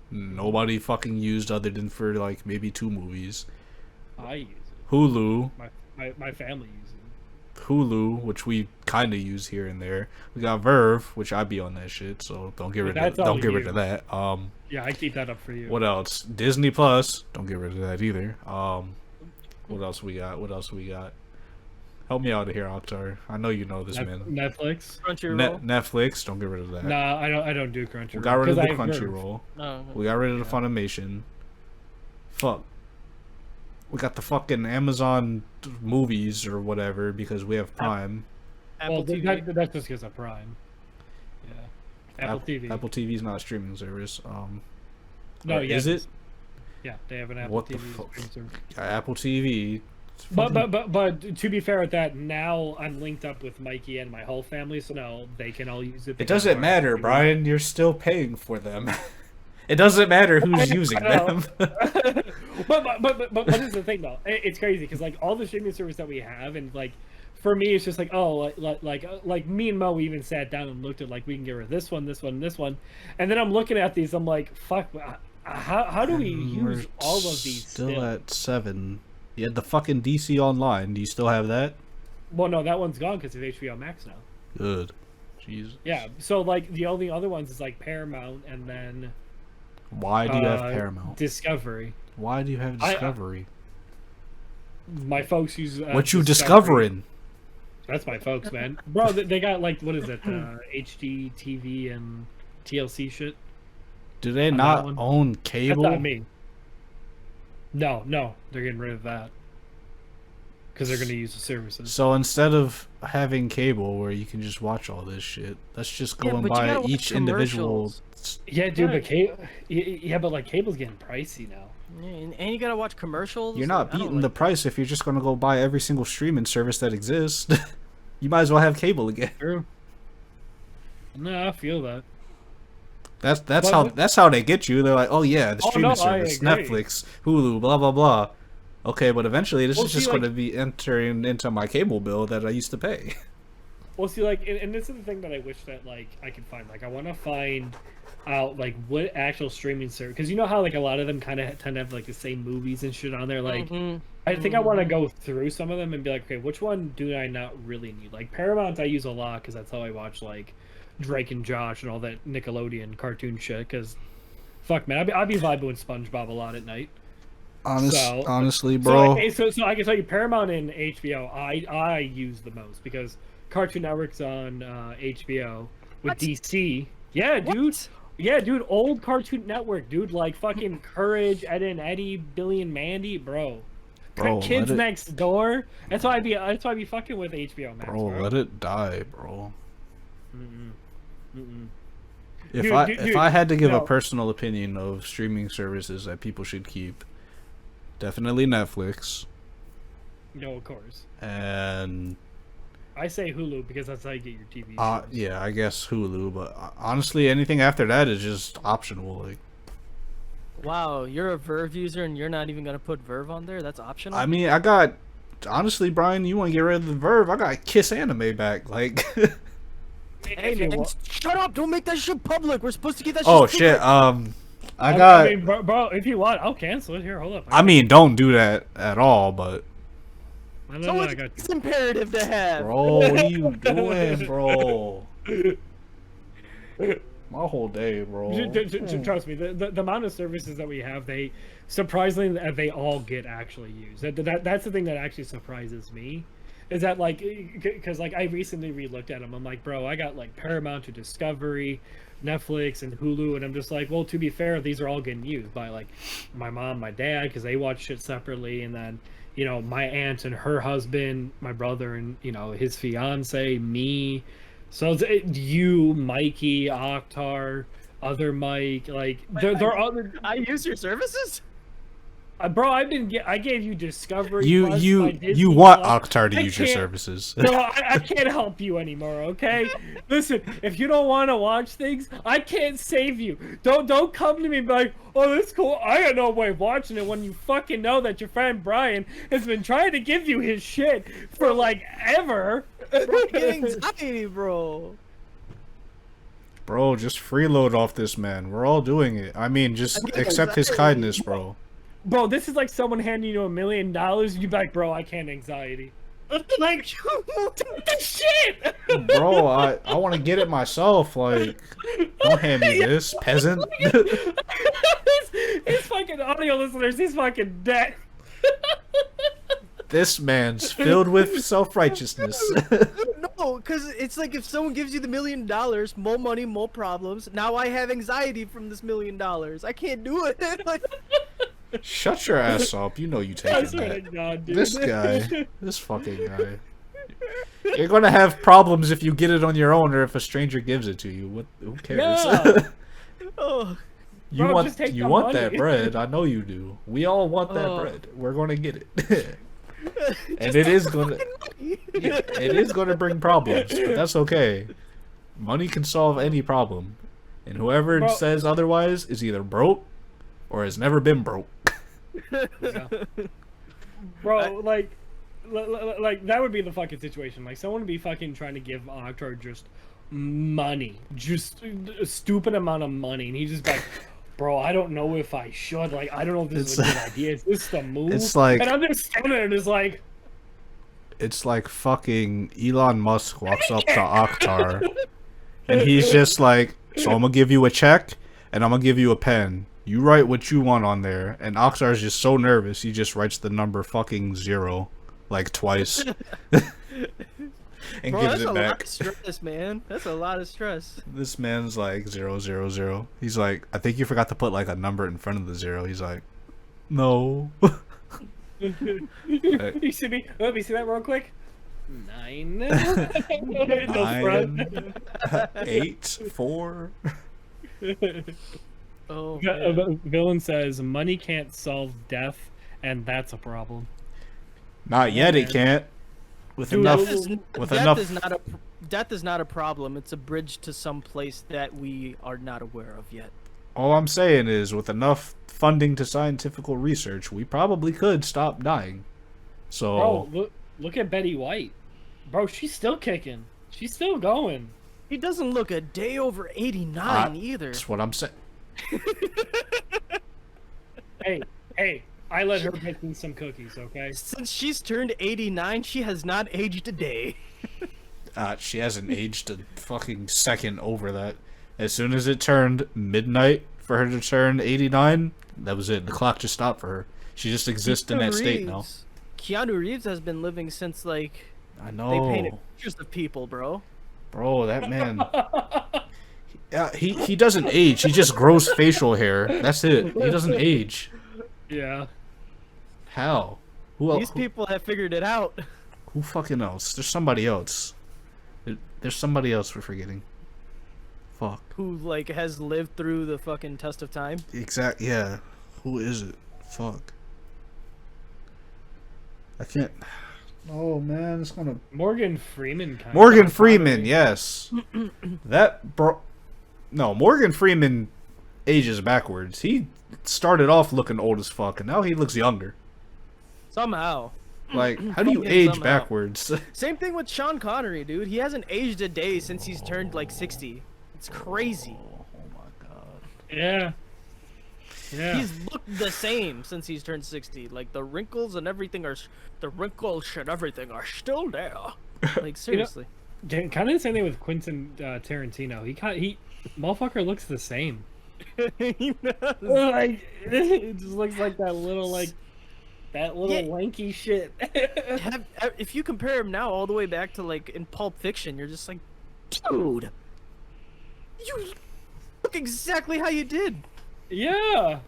Speaker 1: Nobody fucking used other than for, like, maybe 2 movies.
Speaker 3: I use it.
Speaker 1: Hulu.
Speaker 3: My family uses it.
Speaker 1: Hulu, which we kind of use here and there. We got Verve, which I'd be on that shit, so don't get rid of that.
Speaker 3: Yeah, I keep that up for you.
Speaker 1: What else? Disney Plus. Don't get rid of that either. What else we got? Help me out here, Octar. I know you know this, man.
Speaker 3: Netflix.
Speaker 2: Crunchyroll.
Speaker 1: Netflix. Don't get rid of that.
Speaker 3: Nah, I don't do Crunchyroll.
Speaker 1: We got rid of the Crunchyroll.
Speaker 2: Oh,
Speaker 1: We got rid of the Funimation. Fuck. We got the fucking Amazon movies or whatever because we have Prime.
Speaker 2: Apple TV.
Speaker 3: That's just because of Prime. Yeah. Apple TV.
Speaker 1: Apple TV's not a streaming service.
Speaker 3: No,
Speaker 1: yeah, is it?
Speaker 3: Yeah, they have an Apple
Speaker 1: What
Speaker 3: TV.
Speaker 1: the fuck?
Speaker 3: streaming service.
Speaker 1: Apple TV.
Speaker 3: But to be fair with that, now I'm linked up with Mikey and my whole family, so now they can all use it.
Speaker 1: It doesn't matter, Brian. You're still paying for them. It doesn't matter who's using them.
Speaker 3: but here's the thing though, it's crazy because like all the streaming service that we have, and like for me it's just like like me and Mo even sat down and looked at like we can get rid of this one, and then I'm looking at these, I'm like, fuck, how do we use all of these?
Speaker 1: Still at 7. You had the fucking DC Online. Do you still have that?
Speaker 3: Well, no, that one's gone because of HBO Max now.
Speaker 1: Good. Jesus.
Speaker 3: Yeah, so like the only other ones is like Paramount and then.
Speaker 1: Why do you have Paramount?
Speaker 3: Discovery.
Speaker 1: Why do you have Discovery?
Speaker 3: My folks use.
Speaker 1: What you discovering?
Speaker 3: That's my folks, man. Bro, they got like what is it? HD TV and TLC shit.
Speaker 1: Do they not own cable?
Speaker 3: That's not me. No, they're getting rid of that because they're gonna use the services.
Speaker 1: So instead of having cable where you can just watch all this shit, let's just go and buy each individual.
Speaker 3: Yeah, dude, but like cable's getting pricey now.
Speaker 2: Yeah, and you gotta watch commercials.
Speaker 1: You're not beating the price if you're just gonna go buy every single streaming service that exists. You might as well have cable again.
Speaker 3: True. No, I feel that.
Speaker 1: That's how they get you. They're like, oh yeah, the streaming service, Netflix, Hulu, blah blah blah. Okay, but eventually this is just going to be entering into my cable bill that I used to pay.
Speaker 3: Well, see, like, and this is the thing that I wish that like I could find. Like, I want to find out like what actual streaming service, because you know how like a lot of them kind of tend to have like the same movies and shit on there. Like, I think I want to go through some of them and be like, okay, which one do I not really need? Like Paramount, I use a lot because that's how I watch like Drake and Josh and all that Nickelodeon cartoon shit. Because fuck man, I'd be vibing with SpongeBob a lot at night.
Speaker 1: Honestly,
Speaker 3: So,
Speaker 1: bro.
Speaker 3: so I can tell you Paramount and HBO I use the most because Cartoon Network's on HBO with
Speaker 2: What?
Speaker 3: DC. Yeah, dude.
Speaker 2: What?
Speaker 3: Yeah, dude. Old Cartoon Network, dude. Like fucking Courage, Ed and Eddie, Billy and Mandy, bro.
Speaker 1: Bro,
Speaker 3: Kids
Speaker 1: let it,
Speaker 3: Next Door. That's why I be fucking with HBO Max,
Speaker 1: bro, let it die, bro.
Speaker 3: Mm-mm. Mm-mm.
Speaker 1: If
Speaker 3: Dude,
Speaker 1: I
Speaker 3: dude,
Speaker 1: if I had to give a
Speaker 3: no.
Speaker 1: personal opinion of streaming services that people should keep, definitely Netflix
Speaker 3: No, of course.
Speaker 1: and
Speaker 3: I say Hulu because that's how you get your TV shows.
Speaker 1: yeah, I guess Hulu, but honestly anything after that is just optional. Like,
Speaker 2: Wow, you're a Verve user and you're not even gonna put Verve on there? That's optional?
Speaker 1: I mean, honestly, Brian, you want to get rid of the Verve? I got Kiss Anime back. Like,
Speaker 2: Hey
Speaker 3: If you
Speaker 2: man,
Speaker 3: wa-
Speaker 2: shut up! Don't make that shit public. We're supposed to keep that shit
Speaker 1: oh
Speaker 2: secret.
Speaker 1: shit. I got.
Speaker 3: I mean, bro, if you want, I'll cancel it. Here, hold up.
Speaker 1: I mean, don't do that at all. But
Speaker 3: No, I got
Speaker 2: It's imperative to have.
Speaker 1: bro, what are you doing, bro? My whole day, bro.
Speaker 3: Trust me, the amount of services that we have, they surprisingly they all get actually used. That's the thing that actually surprises me, is that like, because like I recently re-looked at them. I'm like, bro, I got like Paramount to Discovery, Netflix, and Hulu, and I'm just like, well, to be fair, these are all getting used by like my mom, my dad, because they watch shit separately, and then my aunt and her husband, my brother and his fiance, me. So it's you, Mikey, Oktar, other Mike, like they're other.
Speaker 2: I use your services?
Speaker 3: Bro, I gave you Discovery.
Speaker 1: You
Speaker 3: Plus, my
Speaker 1: you
Speaker 3: Disney
Speaker 1: you want
Speaker 3: Plus.
Speaker 1: Oktar to
Speaker 3: I
Speaker 1: use your
Speaker 3: can't-
Speaker 1: services.
Speaker 3: No, I can't help you anymore. Okay, listen. If you don't want to watch things, I can't save you. Don't come to me and be like, oh, that's cool. I got no way of watching it when you fucking know that your friend Brian has been trying to give you his shit for like ever.
Speaker 2: Bro, I get anxiety, bro.
Speaker 1: Bro, just freeload off this man. We're all doing it. I mean, just
Speaker 2: get
Speaker 1: accept his
Speaker 2: anxiety.
Speaker 1: kindness, bro.
Speaker 3: Bro, this is like someone handing you $1 million. You be like, bro, I can't anxiety. Like, take the shit.
Speaker 1: Bro, I want to get it myself. Like, don't hand me this, peasant.
Speaker 3: His fucking audio listeners, he's fucking dead.
Speaker 1: This man's filled with self-righteousness.
Speaker 2: No, because it's like if someone gives you the $1 million, more money, more problems. Now I have anxiety from this $1 million. I can't do it. Like,
Speaker 1: Shut your ass up. You know you
Speaker 3: I
Speaker 1: taking
Speaker 3: swear to
Speaker 1: that.
Speaker 3: God, dude.
Speaker 1: This guy. This fucking guy. You're gonna have problems if you get it on your own or if a stranger gives it to you. What? Who cares?
Speaker 3: Yeah.
Speaker 2: oh,
Speaker 1: You
Speaker 3: Bro,
Speaker 1: want
Speaker 3: just take
Speaker 1: you
Speaker 3: the
Speaker 1: want that
Speaker 3: money.
Speaker 1: bread. I know you do. We all want that
Speaker 2: Oh.
Speaker 1: bread. We're gonna get it. And it is gonna it is gonna bring problems, but that's okay. Money can solve any problem. And whoever
Speaker 3: Bro.
Speaker 1: says otherwise is either broke or has never been broke.
Speaker 3: Yeah. Bro, like that would be the fucking situation. Like someone would be fucking trying to give Octar just money, just a stupid amount of money, and he's just like, bro, I don't know if I should. Like, I don't know if this is a good idea. Is this the move?
Speaker 1: It's like-
Speaker 3: and I'm just standing there and just like,
Speaker 1: It's like fucking Elon Musk walks up to Oktar and he's just like, so I'm gonna give you a check and I'm gonna give you a pen. You write what you want on there. And Oktar's just so nervous, he just writes the number fucking 0 like twice. And
Speaker 2: bro,
Speaker 1: gives
Speaker 2: that's
Speaker 1: it
Speaker 2: a lot
Speaker 1: back.
Speaker 2: of stress, man. That's a lot of stress.
Speaker 1: This man's like 000. He's like, I think you forgot to put like a number in front of the 0. He's like, no.
Speaker 3: you see me? Let me see that real quick. 9. No front.
Speaker 1: 9, 8, 4.
Speaker 2: Oh,
Speaker 3: Yeah,
Speaker 2: man.
Speaker 3: Villain says money can't solve death, and that's a problem.
Speaker 1: Not yet, it
Speaker 3: man.
Speaker 1: can't. With
Speaker 3: Dude,
Speaker 1: enough, with
Speaker 2: death
Speaker 1: enough.
Speaker 2: is not a problem. It's a bridge to some place that we are not aware of yet.
Speaker 1: All I'm saying is, with enough funding to scientific research, we probably could stop dying. So,
Speaker 3: Bro, look at Betty White. Bro, she's still kicking. She's still going.
Speaker 2: He doesn't look a day over 89 either.
Speaker 1: that's what I'm saying.
Speaker 3: Hey, I let her pick me some cookies, okay?
Speaker 2: Since she's turned 89, she has not aged a day.
Speaker 1: She hasn't aged a fucking second over that. As soon as it turned midnight for her to turn 89, that was it. The clock just stopped for her. She just exists in that state now.
Speaker 2: Keanu Reeves has been living since like
Speaker 1: I
Speaker 2: they
Speaker 1: know,
Speaker 2: painted pictures of people, bro.
Speaker 1: bro. That man. Yeah, he doesn't age. He just grows facial hair. That's it. He doesn't age.
Speaker 3: Yeah.
Speaker 1: How? Who else?
Speaker 2: These people have figured it out.
Speaker 1: Who fucking else? There's somebody else. There's somebody else we're forgetting. Fuck.
Speaker 2: Who like has lived through the fucking test of time?
Speaker 1: Exact. Yeah. Who is it? Fuck. I can't. Oh man, it's gonna.
Speaker 3: Morgan Freeman.
Speaker 1: Morgan Freeman. Yes. That bro. No, Morgan Freeman ages backwards. He started off looking old as fuck, and now he looks younger.
Speaker 2: Somehow.
Speaker 1: Like, how do you
Speaker 2: Fucking
Speaker 1: age
Speaker 2: somehow.
Speaker 1: backwards?
Speaker 2: Same thing with Sean Connery, dude. He hasn't aged a day since he's turned like 60. It's crazy.
Speaker 1: Oh my god.
Speaker 3: Yeah. Yeah.
Speaker 2: He's looked the same since he's turned 60. Like the wrinkles and everything are, the wrinkles and everything are still there. Like seriously.
Speaker 3: Kind of the same thing with Quentin Tarantino. He motherfucker looks the same.
Speaker 2: He does.
Speaker 3: Like it just looks like that little lanky shit.
Speaker 2: If you compare him now all the way back to like in Pulp Fiction, you're just like, dude, you look exactly how you did.
Speaker 3: Yeah.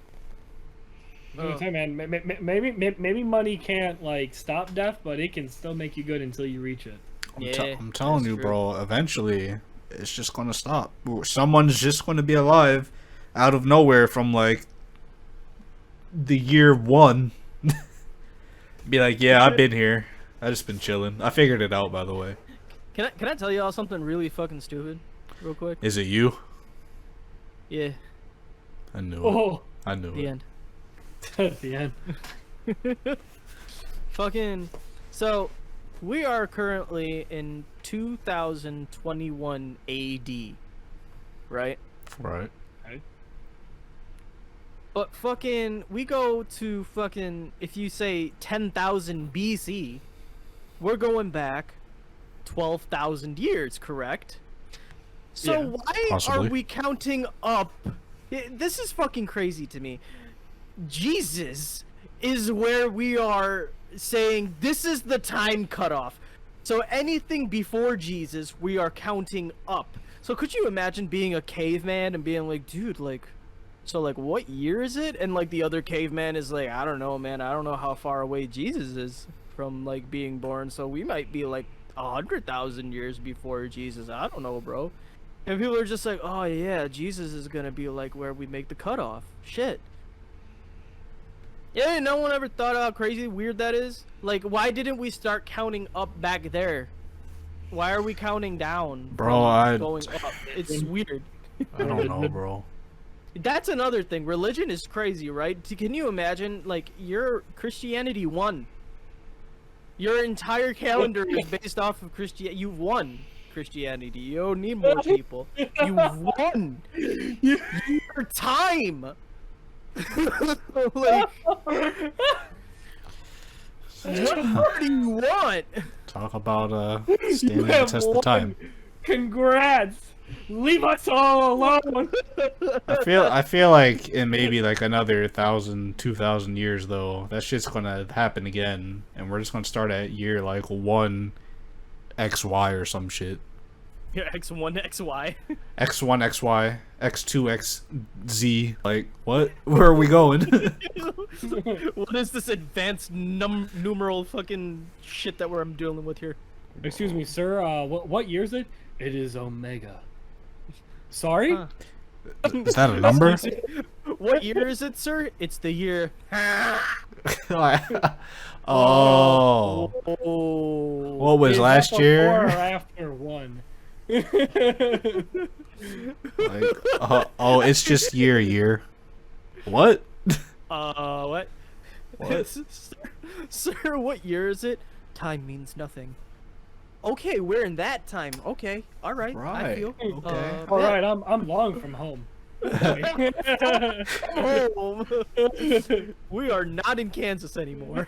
Speaker 2: Oh.
Speaker 3: I'm telling you, man, maybe money can't like stop death, but it can still make you good until you reach it.
Speaker 1: I'm telling
Speaker 2: that's
Speaker 1: you,
Speaker 2: true.
Speaker 1: bro. Eventually, it's just gonna stop. Someone's just gonna be alive, out of nowhere from like the year 1. Be like, yeah, I've been here. I just been chilling. I figured it out, by the way.
Speaker 2: Can I tell y'all something really fucking stupid, real quick?
Speaker 1: Is it you?
Speaker 2: Yeah.
Speaker 1: I knew it.
Speaker 3: Oh,
Speaker 1: I knew
Speaker 2: The
Speaker 1: it.
Speaker 2: end.
Speaker 3: at the end.
Speaker 2: Fucking. So, we are currently in 2021 AD, right?
Speaker 1: Right.
Speaker 2: But fucking, we go to fucking, if you say 10,000 BC, we're going back 12,000 years, correct? So
Speaker 3: Yeah,
Speaker 2: why
Speaker 1: possibly.
Speaker 2: are we counting up? This is fucking crazy to me. Jesus is where we are saying this is the time cutoff. So anything before Jesus, we are counting up. So could you imagine being a caveman and being like, dude, like, so like what year is it? And like the other caveman is like, I don't know, man. I don't know how far away Jesus is from like being born. So we might be like 100,000 years before Jesus. I don't know, bro. And people are just like, oh yeah, Jesus is gonna be like where we make the cutoff. Shit. Yeah, no one ever thought how crazy weird that is. Like, why didn't we start counting up back there? Why are we counting down?
Speaker 1: Bro,
Speaker 2: from going up. It's weird.
Speaker 1: I don't know, bro.
Speaker 2: That's another thing. Religion is crazy, right? Can you imagine, like, your Christianity won. Your entire calendar is based off of Christianity. You won Christianity. You don't need more people. You won. Your time. Like, what more do you want?
Speaker 1: Talk about standing the test of time.
Speaker 3: Congrats. Leave us all alone.
Speaker 1: I feel like in maybe like another 1,000, 2,000 years though, that shit's gonna happen again, and we're just gonna start at year like 1 XY or some shit.
Speaker 2: Your X1, XY.
Speaker 1: X1 XY, X2 XZ. Like what? Where are we going?
Speaker 2: What is this advanced numeral fucking shit that I'm dealing with here?
Speaker 3: Excuse me, sir. What year is it? It is Omega. Sorry?
Speaker 2: Huh.
Speaker 1: Is that a number?
Speaker 2: What year is it, sir? It's the year.
Speaker 1: Oh.
Speaker 2: Oh.
Speaker 1: What was
Speaker 3: Is that
Speaker 1: last
Speaker 3: before or
Speaker 1: year?
Speaker 3: after 1?
Speaker 1: Like, oh, it's just year. What?
Speaker 2: What?
Speaker 1: What?
Speaker 2: Sir, what year is it? Time means nothing. Okay, we're in that time. Okay, all right. I
Speaker 1: Right,
Speaker 2: feel.
Speaker 1: okay.
Speaker 3: All right, I'm long from home.
Speaker 2: Home. We are not in Kansas anymore.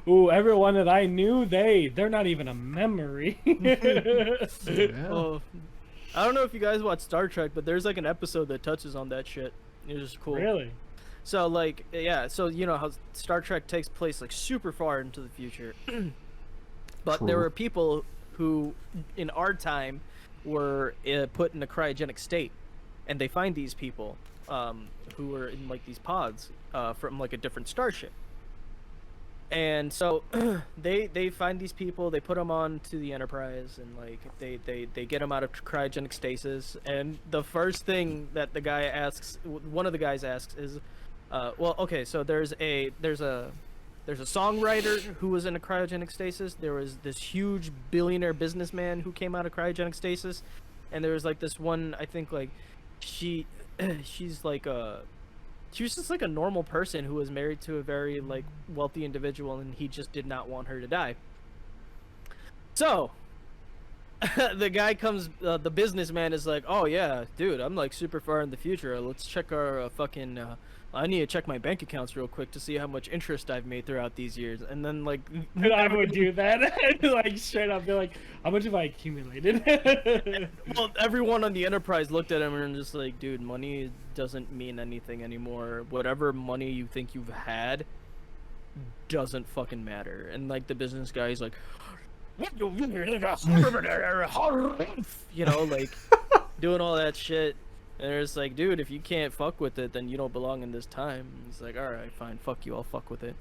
Speaker 3: Ooh, everyone that I knew, they're not even a memory.
Speaker 2: Oh, I don't know if you guys watch Star Trek, but there's like an episode that touches on that shit. It was cool.
Speaker 3: Really?
Speaker 2: So like, yeah, so you know how Star Trek takes place like super far into the future, but there
Speaker 1: True.
Speaker 2: were people who, in our time, were put in a cryogenic state, and they find these people, who were in like these pods, from like a different starship. And so they find these people, they put them on to the Enterprise, and like they get them out of cryogenic stasis. And the first thing that the guy asks, one of the guys asks, is, well, okay, so there's a songwriter who was in a cryogenic stasis. There was this huge billionaire businessman who came out of cryogenic stasis, and there was like this one, I think like she's like she was just like a normal person who was married to a very like wealthy individual, and he just did not want her to die. So the guy comes, the businessman is like, oh yeah, dude, I'm like super far in the future. Let's check our fucking I need to check my bank accounts real quick to see how much interest I've made throughout these years. And then like
Speaker 3: And I would do that. Like straight up be like, how much have I accumulated?
Speaker 2: well, everyone on the Enterprise looked at him and just like, dude, money doesn't mean anything anymore. Whatever money you think you've had doesn't fucking matter. And like the business guy is like, you know, like doing all that shit. And it's like, dude, if you can't fuck with it, then you don't belong in this time. And he's like, all right, fine, fuck you, I'll fuck with it.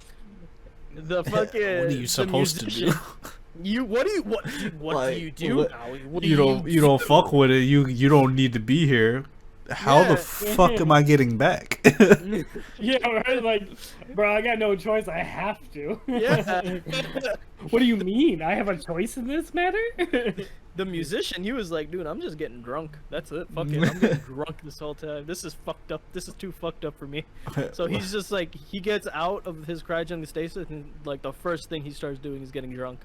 Speaker 2: The fucking
Speaker 1: What are you supposed to do?
Speaker 2: What do
Speaker 1: Like,
Speaker 2: you do
Speaker 1: what-
Speaker 2: now? What do
Speaker 1: You don't fuck with it. You don't need to be here. How
Speaker 2: Yeah.
Speaker 1: the fuck am I getting back?
Speaker 3: Yeah, right? Like, bro, I got no choice. I have to.
Speaker 2: Yeah.
Speaker 3: What do you mean? I have a choice in this matter?
Speaker 2: The musician, he was like, dude, I'm just getting drunk. That's it. Fuck it. I'm getting drunk this whole time. This is fucked up. This is too fucked up for me. So he's just like, he gets out of his cryogenic stasis, and like the first thing he starts doing is getting drunk.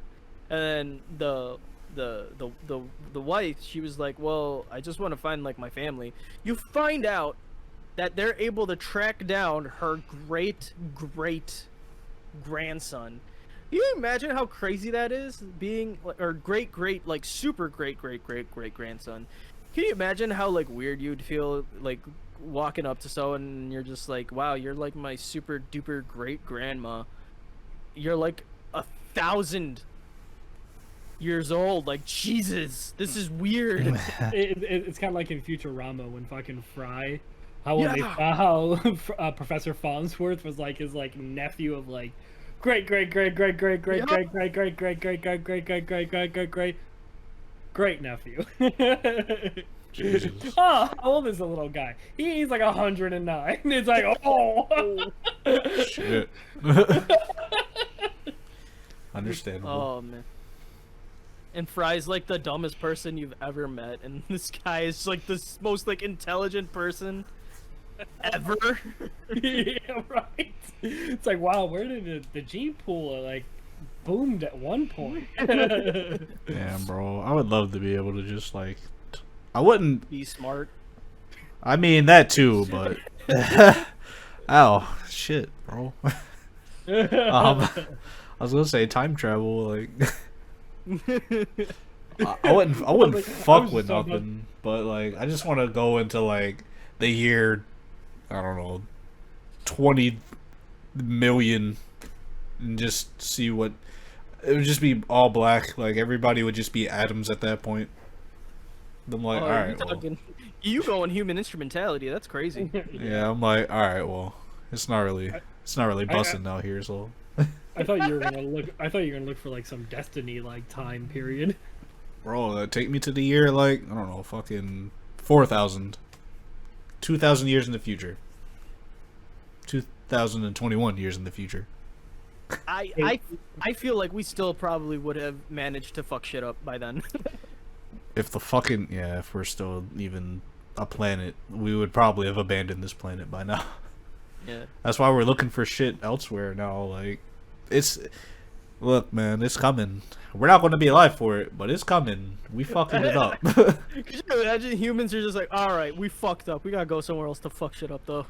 Speaker 2: And then the wife, she was like, well, I just want to find like my family. You find out that they're able to track down her great grandson. Can you imagine how crazy that is? Being or great like super great grandson. Can you imagine how like weird you'd feel like walking up to someone and you're just like, wow, you're like my super duper great grandma. You're like 1,000 years old. Like, Jesus, this is weird.
Speaker 3: It's kind of like in Futurama when fucking Fry, how when they
Speaker 2: Yeah.
Speaker 3: how Professor Farnsworth was like his like nephew of like great nephew.
Speaker 1: Jesus.
Speaker 3: Oh, how old is the little guy? He's like 109. It's like, oh.
Speaker 1: Shit. Understandable.
Speaker 2: Oh man. And Fry's like the dumbest person you've ever met, and this guy is like the most like intelligent person ever.
Speaker 3: Yeah, right. It's like, wow, where did the gene pool like boomed at one point?
Speaker 1: Damn, bro. I would love to be able to just like. I wouldn't.
Speaker 2: Be smart.
Speaker 1: I mean that too, but. Ow, shit, bro. I was gonna say time travel, like. I wouldn't fuck with nothing, but like I just want to go into like the year, I don't know, 20 million, and just see what it would just be all black. Like everybody would just be atoms at that point. I'm like,
Speaker 2: Oh,
Speaker 1: all
Speaker 2: you
Speaker 1: right, well,
Speaker 2: talking? You go in human instrumentality. That's crazy.
Speaker 1: yeah. I'm like, all right, well, it's not really busting out here, so.
Speaker 3: I thought you were gonna look. I thought you were gonna look for like some Destiny like time period.
Speaker 1: Bro, take me to the year like I don't know, fucking 4,000, 2,000 years in the future, 2021 years in the future.
Speaker 2: I feel like we still probably would have managed to fuck shit up by then.
Speaker 1: If the fucking if we're still even a planet, we would probably have abandoned this planet by now.
Speaker 2: Yeah.
Speaker 1: That's why we're looking for shit elsewhere now. Like, look, man, it's coming. We're not going to be alive for it, but it's coming. We fucking it up.
Speaker 2: Could you imagine humans are just like, all right, we fucked up. We gotta go somewhere else to fuck shit up, though.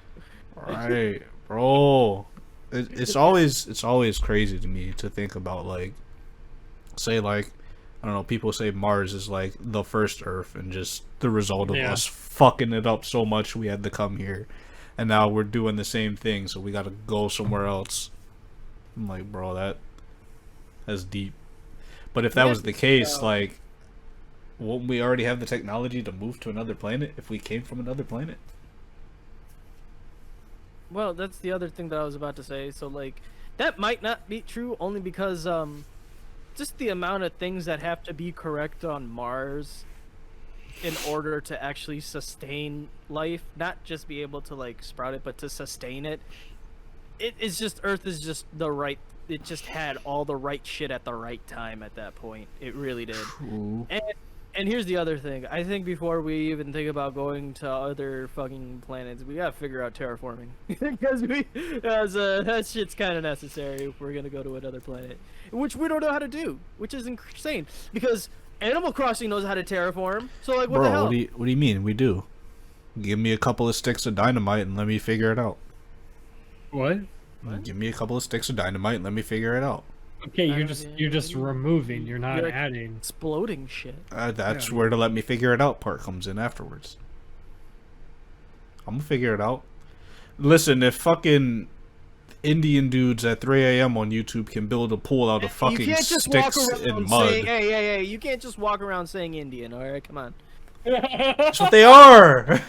Speaker 1: Right, bro. It's always crazy to me to think about, like, say, like, I don't know, people say Mars is like the first Earth and just the result of
Speaker 3: Yeah.
Speaker 1: us fucking it up so much we had to come here. and now we're doing the same thing, so we gotta go somewhere else. I'm like, bro, that's deep. But if that was the case, like, won't we already have the technology to move to another planet if we came from another planet?
Speaker 2: Well, that's the other thing that I was about to say. So, like, that might not be true only because, just the amount of things that have to be correct on Mars in order to actually sustain life, not just be able to, like, sprout it, but to sustain it. It is just, Earth is just it just had all the right shit at the right time at that point. It really did.
Speaker 1: True.
Speaker 2: And here's the other thing. I think before we even think about going to other fucking planets, we gotta figure out terraforming. Because that shit's kind of necessary if we're gonna go to another planet. Which we don't know how to do, which is insane. Because Animal Crossing knows how to terraform, so like, what the hell?
Speaker 1: What do you mean? We do. Give me a couple of sticks of dynamite and let me figure it out.
Speaker 3: What?
Speaker 1: Give me a couple of sticks of dynamite and let me figure it out.
Speaker 3: Okay, you're just removing. You're not
Speaker 2: You're
Speaker 3: adding.
Speaker 2: Exploding shit.
Speaker 1: That's where the let me figure it out part comes in afterwards. I'm gonna figure it out. Listen, if fucking Indian dudes at 3 a.m. on YouTube can build a pool out of fucking sticks and mud.
Speaker 2: Hey, you can't just walk around saying Indian, alright? Come on.
Speaker 1: That's what they are!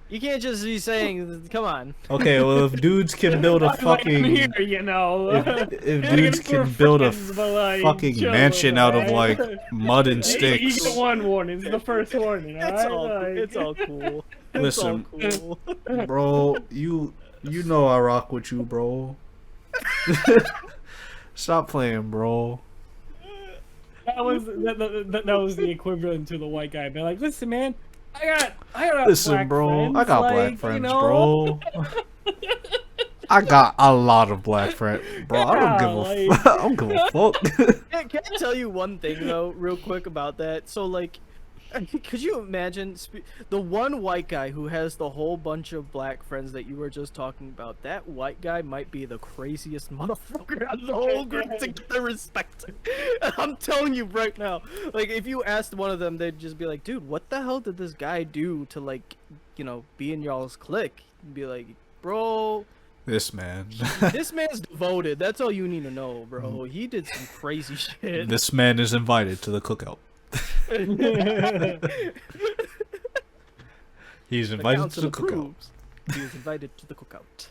Speaker 2: You can't just be saying, come on.
Speaker 1: Okay, well, if dudes can build a fucking...
Speaker 3: Here, you know.
Speaker 1: If dudes can build a fucking mansion out of, like, mud and sticks...
Speaker 3: You get one warning. It's the first warning, alright?
Speaker 2: It's all cool.
Speaker 1: Listen,
Speaker 2: it's all cool.
Speaker 1: bro, you know I rock with you, bro. Stop playing, bro.
Speaker 3: That was the equivalent to the white guy being like, listen, man, I got
Speaker 1: Listen,
Speaker 3: black
Speaker 1: bro,
Speaker 3: friends,
Speaker 1: I got
Speaker 3: like,
Speaker 1: black friends,
Speaker 3: you know?
Speaker 1: bro. I got a lot of black friends, bro. I don't give a fuck.
Speaker 2: Can I tell you one thing though, real quick about that? So like, could you imagine the one white guy who has the whole bunch of black friends that you were just talking about? That white guy might be the craziest motherfucker out of the whole group to get the respect. I'm telling you right now. Like, if you asked one of them, they'd just be like, "Dude, what the hell did this guy do to, like, you know, be in y'all's clique?" You'd be like, "Bro,
Speaker 1: this man.
Speaker 2: this man's devoted. That's all you need to know, bro. He did some crazy shit."
Speaker 1: This man is invited to the cookout. He's invited to the cookout.
Speaker 2: He is invited to the cookout.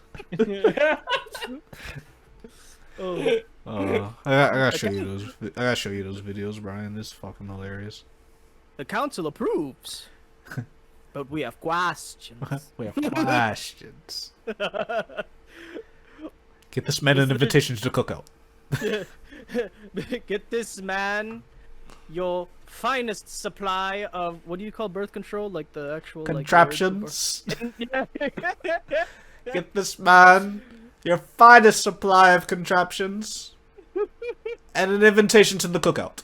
Speaker 1: I gotta show you those. I gotta show you those videos, Brian. This is fucking hilarious.
Speaker 2: The council approves, but we have questions.
Speaker 1: We have questions. Get this man an invitation to the cookout.
Speaker 2: Get this man your finest supply of, what do you call birth control? Like the actual
Speaker 1: contraptions.
Speaker 2: Like,
Speaker 1: Get this man your finest supply of contraptions and an invitation to the cookout.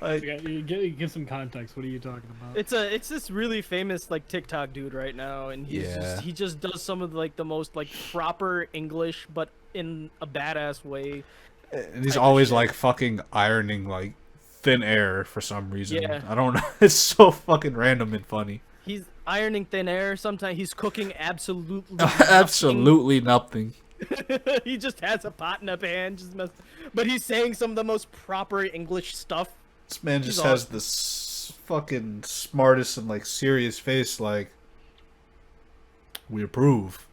Speaker 1: Like,
Speaker 3: you give some context. What are you talking about?
Speaker 2: it's this really famous like TikTok dude right now, and he just does some of like the most like proper English, but in a badass way.
Speaker 1: And he's always like fucking ironing like thin air for some reason.
Speaker 2: Yeah.
Speaker 1: I don't know. It's so fucking random and funny.
Speaker 2: He's ironing thin air. Sometimes he's cooking absolutely
Speaker 1: absolutely nothing.
Speaker 2: He just has a pot in a pan, but he's saying some of the most proper English stuff.
Speaker 1: This man just has this fucking smartest and like serious face. Like, we approve.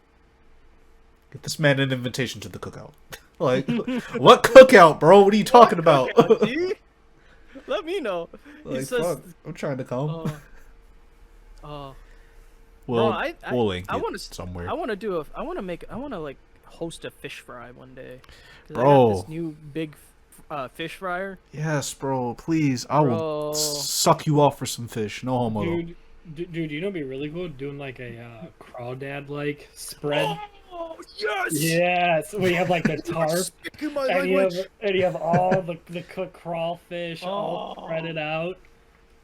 Speaker 1: Get this man an invitation to the cookout. Like, what cookout, bro? What are you talking about?
Speaker 2: Let me know.
Speaker 1: Like, fuck, I'm trying to come.
Speaker 2: Well,
Speaker 1: we'll link
Speaker 2: I
Speaker 1: it
Speaker 2: want to
Speaker 1: somewhere.
Speaker 2: I want to like host a fish fry one day. 'Cause I
Speaker 1: Bro.
Speaker 2: got this new big fish fryer.
Speaker 1: Yes, bro. Please, I will suck you off for some fish. No homo.
Speaker 3: Dude, you know, it'd be really cool doing like a crawdad like spread.
Speaker 2: Oh yes!
Speaker 3: Yes, we have like the tarp, and you have all the cooked crawfish all spreaded out.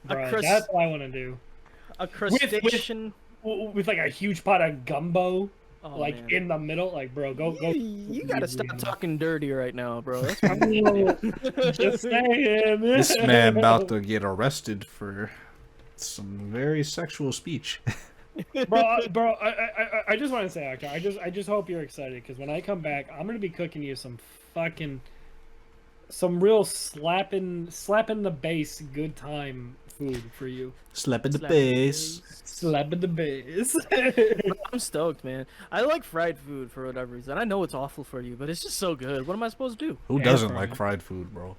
Speaker 3: Bro, that's what I want to do.
Speaker 2: A crustacean
Speaker 3: with like a huge pot of gumbo, like
Speaker 2: man.
Speaker 3: in the middle. Like, bro, go.
Speaker 2: You gotta stop talking dirty right now, bro. That's
Speaker 3: Just saying.
Speaker 1: This man about to get arrested for Some very sexual speech.
Speaker 3: bro, I just want to say, Octo, I just hope you're excited because when I come back, I'm gonna be cooking you some real slapping the bass good time food for you.
Speaker 1: Slap in the
Speaker 2: Slap in the
Speaker 1: face.
Speaker 3: Slapping the bass.
Speaker 2: I'm stoked, man. I like fried food for whatever reason. I know it's awful for you, but it's just so good. What am I supposed to do?
Speaker 1: Who
Speaker 3: Air
Speaker 1: doesn't
Speaker 3: fry.
Speaker 1: like fried food, bro?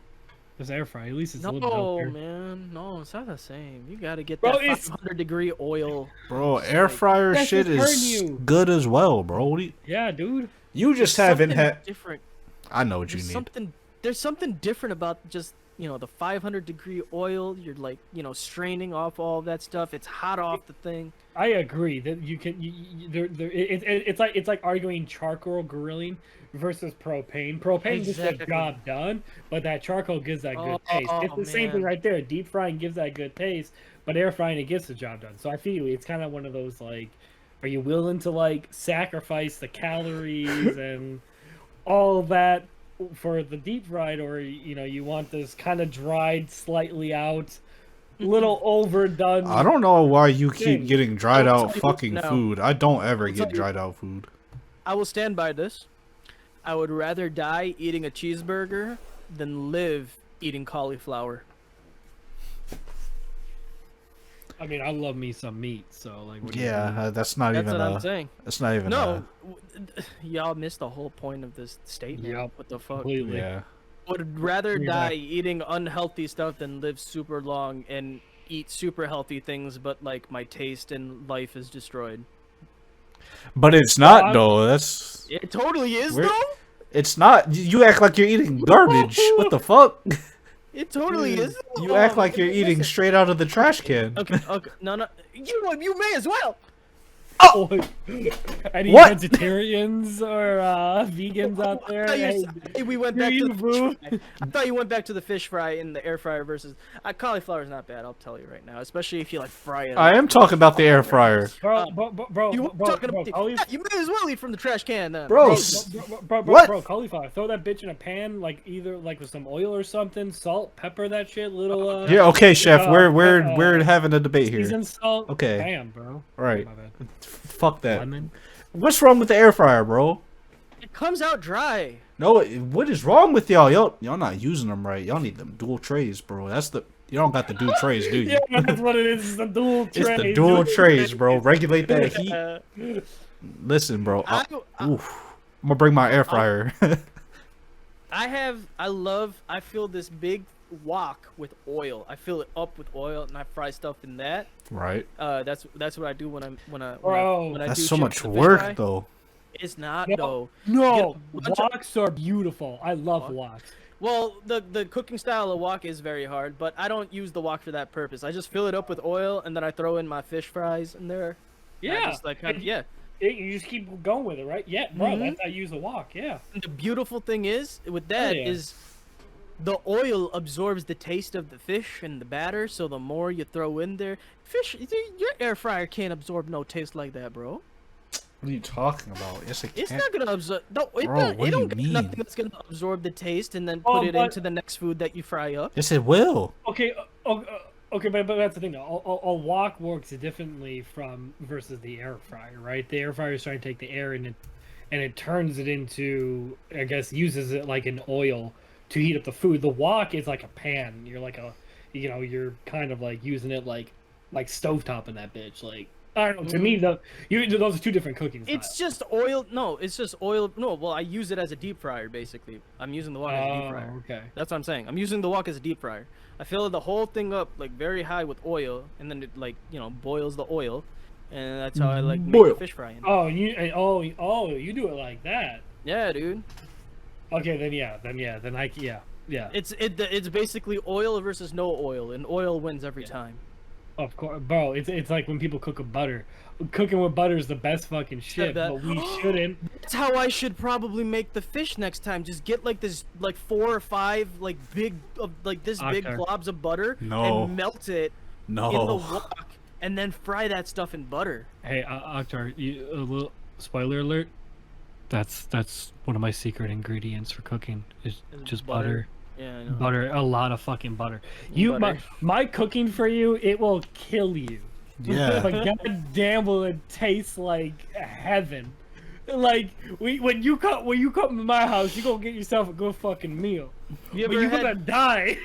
Speaker 3: Just air fry. At least it's a little
Speaker 2: No,
Speaker 3: healthier.
Speaker 2: man. No, it's not the same. You gotta get
Speaker 3: Bro,
Speaker 2: that
Speaker 3: it's-
Speaker 2: 500-degree oil.
Speaker 1: Bro, air fryer
Speaker 3: That
Speaker 1: shit
Speaker 3: should turn
Speaker 1: is
Speaker 3: you.
Speaker 1: good as well, bro. What do
Speaker 3: Yeah, dude.
Speaker 1: you just haven't
Speaker 2: Something
Speaker 1: had.
Speaker 2: different.
Speaker 1: I know what you
Speaker 2: There's
Speaker 1: need.
Speaker 2: there's something different about just, the 500-degree oil. You're like, straining off all that stuff. It's hot off the thing.
Speaker 3: I agree that you can. It's like arguing charcoal grilling versus propane. Propane gets the
Speaker 2: Exactly.
Speaker 3: job done, but that charcoal gives that good taste. It's
Speaker 2: Oh,
Speaker 3: the same thing
Speaker 2: man.
Speaker 3: right there. Deep frying gives that good taste, but air frying it gets the job done. So I feel it's kind of one of those like, are you willing to like sacrifice the calories and all that for the deep fried, or you want this kind of dried, slightly out, little overdone?
Speaker 1: I don't know why you keep
Speaker 3: Thing.
Speaker 1: getting dried
Speaker 2: I'll
Speaker 1: out
Speaker 2: tell you
Speaker 1: fucking
Speaker 2: now.
Speaker 1: food. I don't ever
Speaker 2: I'll
Speaker 1: get
Speaker 2: tell you-
Speaker 1: dried out food.
Speaker 2: I will stand by this. I would rather die eating a cheeseburger than live eating cauliflower.
Speaker 3: I mean, I love me some meat, so like. What do you
Speaker 1: Yeah,
Speaker 3: mean?
Speaker 1: that's not
Speaker 2: That's
Speaker 1: even
Speaker 2: what
Speaker 1: a.
Speaker 2: I'm saying.
Speaker 1: That's not even
Speaker 2: No, y'all missed the whole point of this statement.
Speaker 3: Yep,
Speaker 2: What the fuck?
Speaker 1: a.
Speaker 3: completely.
Speaker 1: Yeah.
Speaker 2: Would rather
Speaker 3: You're
Speaker 2: die
Speaker 3: back.
Speaker 2: eating unhealthy stuff than live super long and eat super healthy things, but like my taste and life is destroyed.
Speaker 1: But it's not
Speaker 3: I'm-
Speaker 1: though. That's.
Speaker 2: It totally is
Speaker 1: We're-
Speaker 2: though.
Speaker 1: It's not. You act like you're eating garbage. What the fuck?
Speaker 2: It totally is.
Speaker 1: You
Speaker 2: Oh,
Speaker 1: act like you're
Speaker 2: man,
Speaker 1: eating
Speaker 2: listen.
Speaker 1: straight out of the trash can.
Speaker 2: Okay, no. You may as well.
Speaker 3: Oh, any
Speaker 1: What?
Speaker 3: vegetarians or vegans out there?
Speaker 2: Hey, we went
Speaker 3: you're
Speaker 2: back to
Speaker 3: eating
Speaker 2: the
Speaker 3: food?
Speaker 2: fish fry. I thought you went back to the fish fry in the air fryer versus cauliflower's not bad. I'll tell you right now, especially if you like fry it.
Speaker 1: I am talking about the air fryer.
Speaker 3: Bro,
Speaker 2: You were talking about
Speaker 3: cauliflower.
Speaker 2: you may as well eat from the trash can then.
Speaker 1: Bro, what?
Speaker 3: Bro, cauliflower. Throw that bitch in a pan, like either like with some oil or something, salt, pepper that shit, little.
Speaker 1: Yeah, okay, chef.
Speaker 3: uh,
Speaker 1: We're having a debate here.
Speaker 3: Seasoned salt.
Speaker 1: Okay.
Speaker 3: Bam, bro.
Speaker 1: Right.
Speaker 3: My bad.
Speaker 1: Fuck that.
Speaker 3: Lemon.
Speaker 1: What's wrong with the air fryer, bro?
Speaker 2: It comes out dry.
Speaker 1: No, what is wrong with y'all? Y'all not using them right. Y'all need them dual trays, bro. You don't got the dual trays, do you?
Speaker 3: Yeah, that's what it is. It's the dual tray.
Speaker 1: It's the dual trays, bro. Regulate that heat.
Speaker 2: Uh,
Speaker 1: Listen, bro.
Speaker 2: I
Speaker 1: I'm gonna bring my air fryer.
Speaker 2: I fill this big wok with oil. I fill it up with oil and I fry stuff in that.
Speaker 1: Right.
Speaker 2: That's what I do when I
Speaker 3: Bro,
Speaker 2: when I
Speaker 1: That's
Speaker 2: do
Speaker 1: so
Speaker 2: chips
Speaker 1: much
Speaker 2: in the fish
Speaker 1: work,
Speaker 2: fry.
Speaker 1: though.
Speaker 2: It's not
Speaker 3: No.
Speaker 2: though.
Speaker 3: No,
Speaker 2: Get a bunch of-
Speaker 3: woks are beautiful. I love woks.
Speaker 2: Well, the cooking style of wok is very hard, but I don't use the wok for that purpose. I just fill it up with oil and then I throw in my fish fries in there. And I
Speaker 3: Yeah,
Speaker 2: just, like,
Speaker 3: and
Speaker 2: yeah.
Speaker 3: you just keep going with it, right? Yeah, bro,
Speaker 2: Mhm.
Speaker 3: that's how you use a wok. Yeah.
Speaker 2: And the beautiful thing is with that
Speaker 3: yeah.
Speaker 2: is the oil absorbs the taste of the fish and the batter, so the more you throw in there, your air fryer can't absorb no taste like that, bro.
Speaker 1: What are you talking about? Yes, it
Speaker 2: It's
Speaker 1: can.
Speaker 2: not gonna absorb. No, it,
Speaker 1: Bro,
Speaker 2: don't,
Speaker 1: what
Speaker 2: it
Speaker 1: do you
Speaker 2: don't get
Speaker 1: mean?
Speaker 2: nothing that's gonna absorb the taste and then
Speaker 3: Oh,
Speaker 2: put it
Speaker 3: but-
Speaker 2: into the next food that you fry up.
Speaker 1: Yes, it will.
Speaker 3: Okay. Okay, but that's the thing. Though. A wok works differently from versus the air fryer, right? The air fryer is trying to take the air and it turns it into, I guess, uses it like an oil to heat up the food. The wok is like a pan. You're like you're kind of like using it like stovetop in that bitch. Like I don't know. To me, those are two different cooking styles.
Speaker 2: It's just oil. No, it's just oil. No, well, I use it as a deep fryer, basically. I'm using the wok as a deep fryer.
Speaker 3: Okay.
Speaker 2: That's what I'm saying. I'm using the wok as a deep fryer. I fill the whole thing up like very high with oil, and then it boils the oil, and that's how I like make
Speaker 1: Boil.
Speaker 2: the fish fry.
Speaker 3: Oh, you do it like that.
Speaker 2: Yeah, dude.
Speaker 3: Okay, then yeah.
Speaker 2: It's basically oil versus no oil, and oil wins every time.
Speaker 3: Of course, bro. It's like when people cook with butter. Cooking with butter is the best fucking shit,
Speaker 2: that-
Speaker 3: but we shouldn't.
Speaker 2: That's how I should probably make the fish next time. Just get like this, like 4 or 5 like big, big
Speaker 3: Octar.
Speaker 2: globs of butter
Speaker 1: No.
Speaker 2: and melt it in the
Speaker 1: No.
Speaker 2: wok, and then fry that stuff in butter.
Speaker 3: Hey, Octar, a little spoiler alert. That's one of my secret ingredients for cooking. Is
Speaker 2: Is
Speaker 3: just
Speaker 2: butter.
Speaker 3: butter.
Speaker 2: Yeah, I know.
Speaker 3: Butter, a lot of fucking butter. You,
Speaker 2: Butter.
Speaker 3: my cooking for you, it will kill you.
Speaker 1: Yeah.
Speaker 3: But goddamn, will it taste like heaven? Like when you come to my house, you gonna get yourself a good fucking meal.
Speaker 2: You
Speaker 3: But
Speaker 2: ever
Speaker 3: you're
Speaker 2: had-
Speaker 3: gonna die.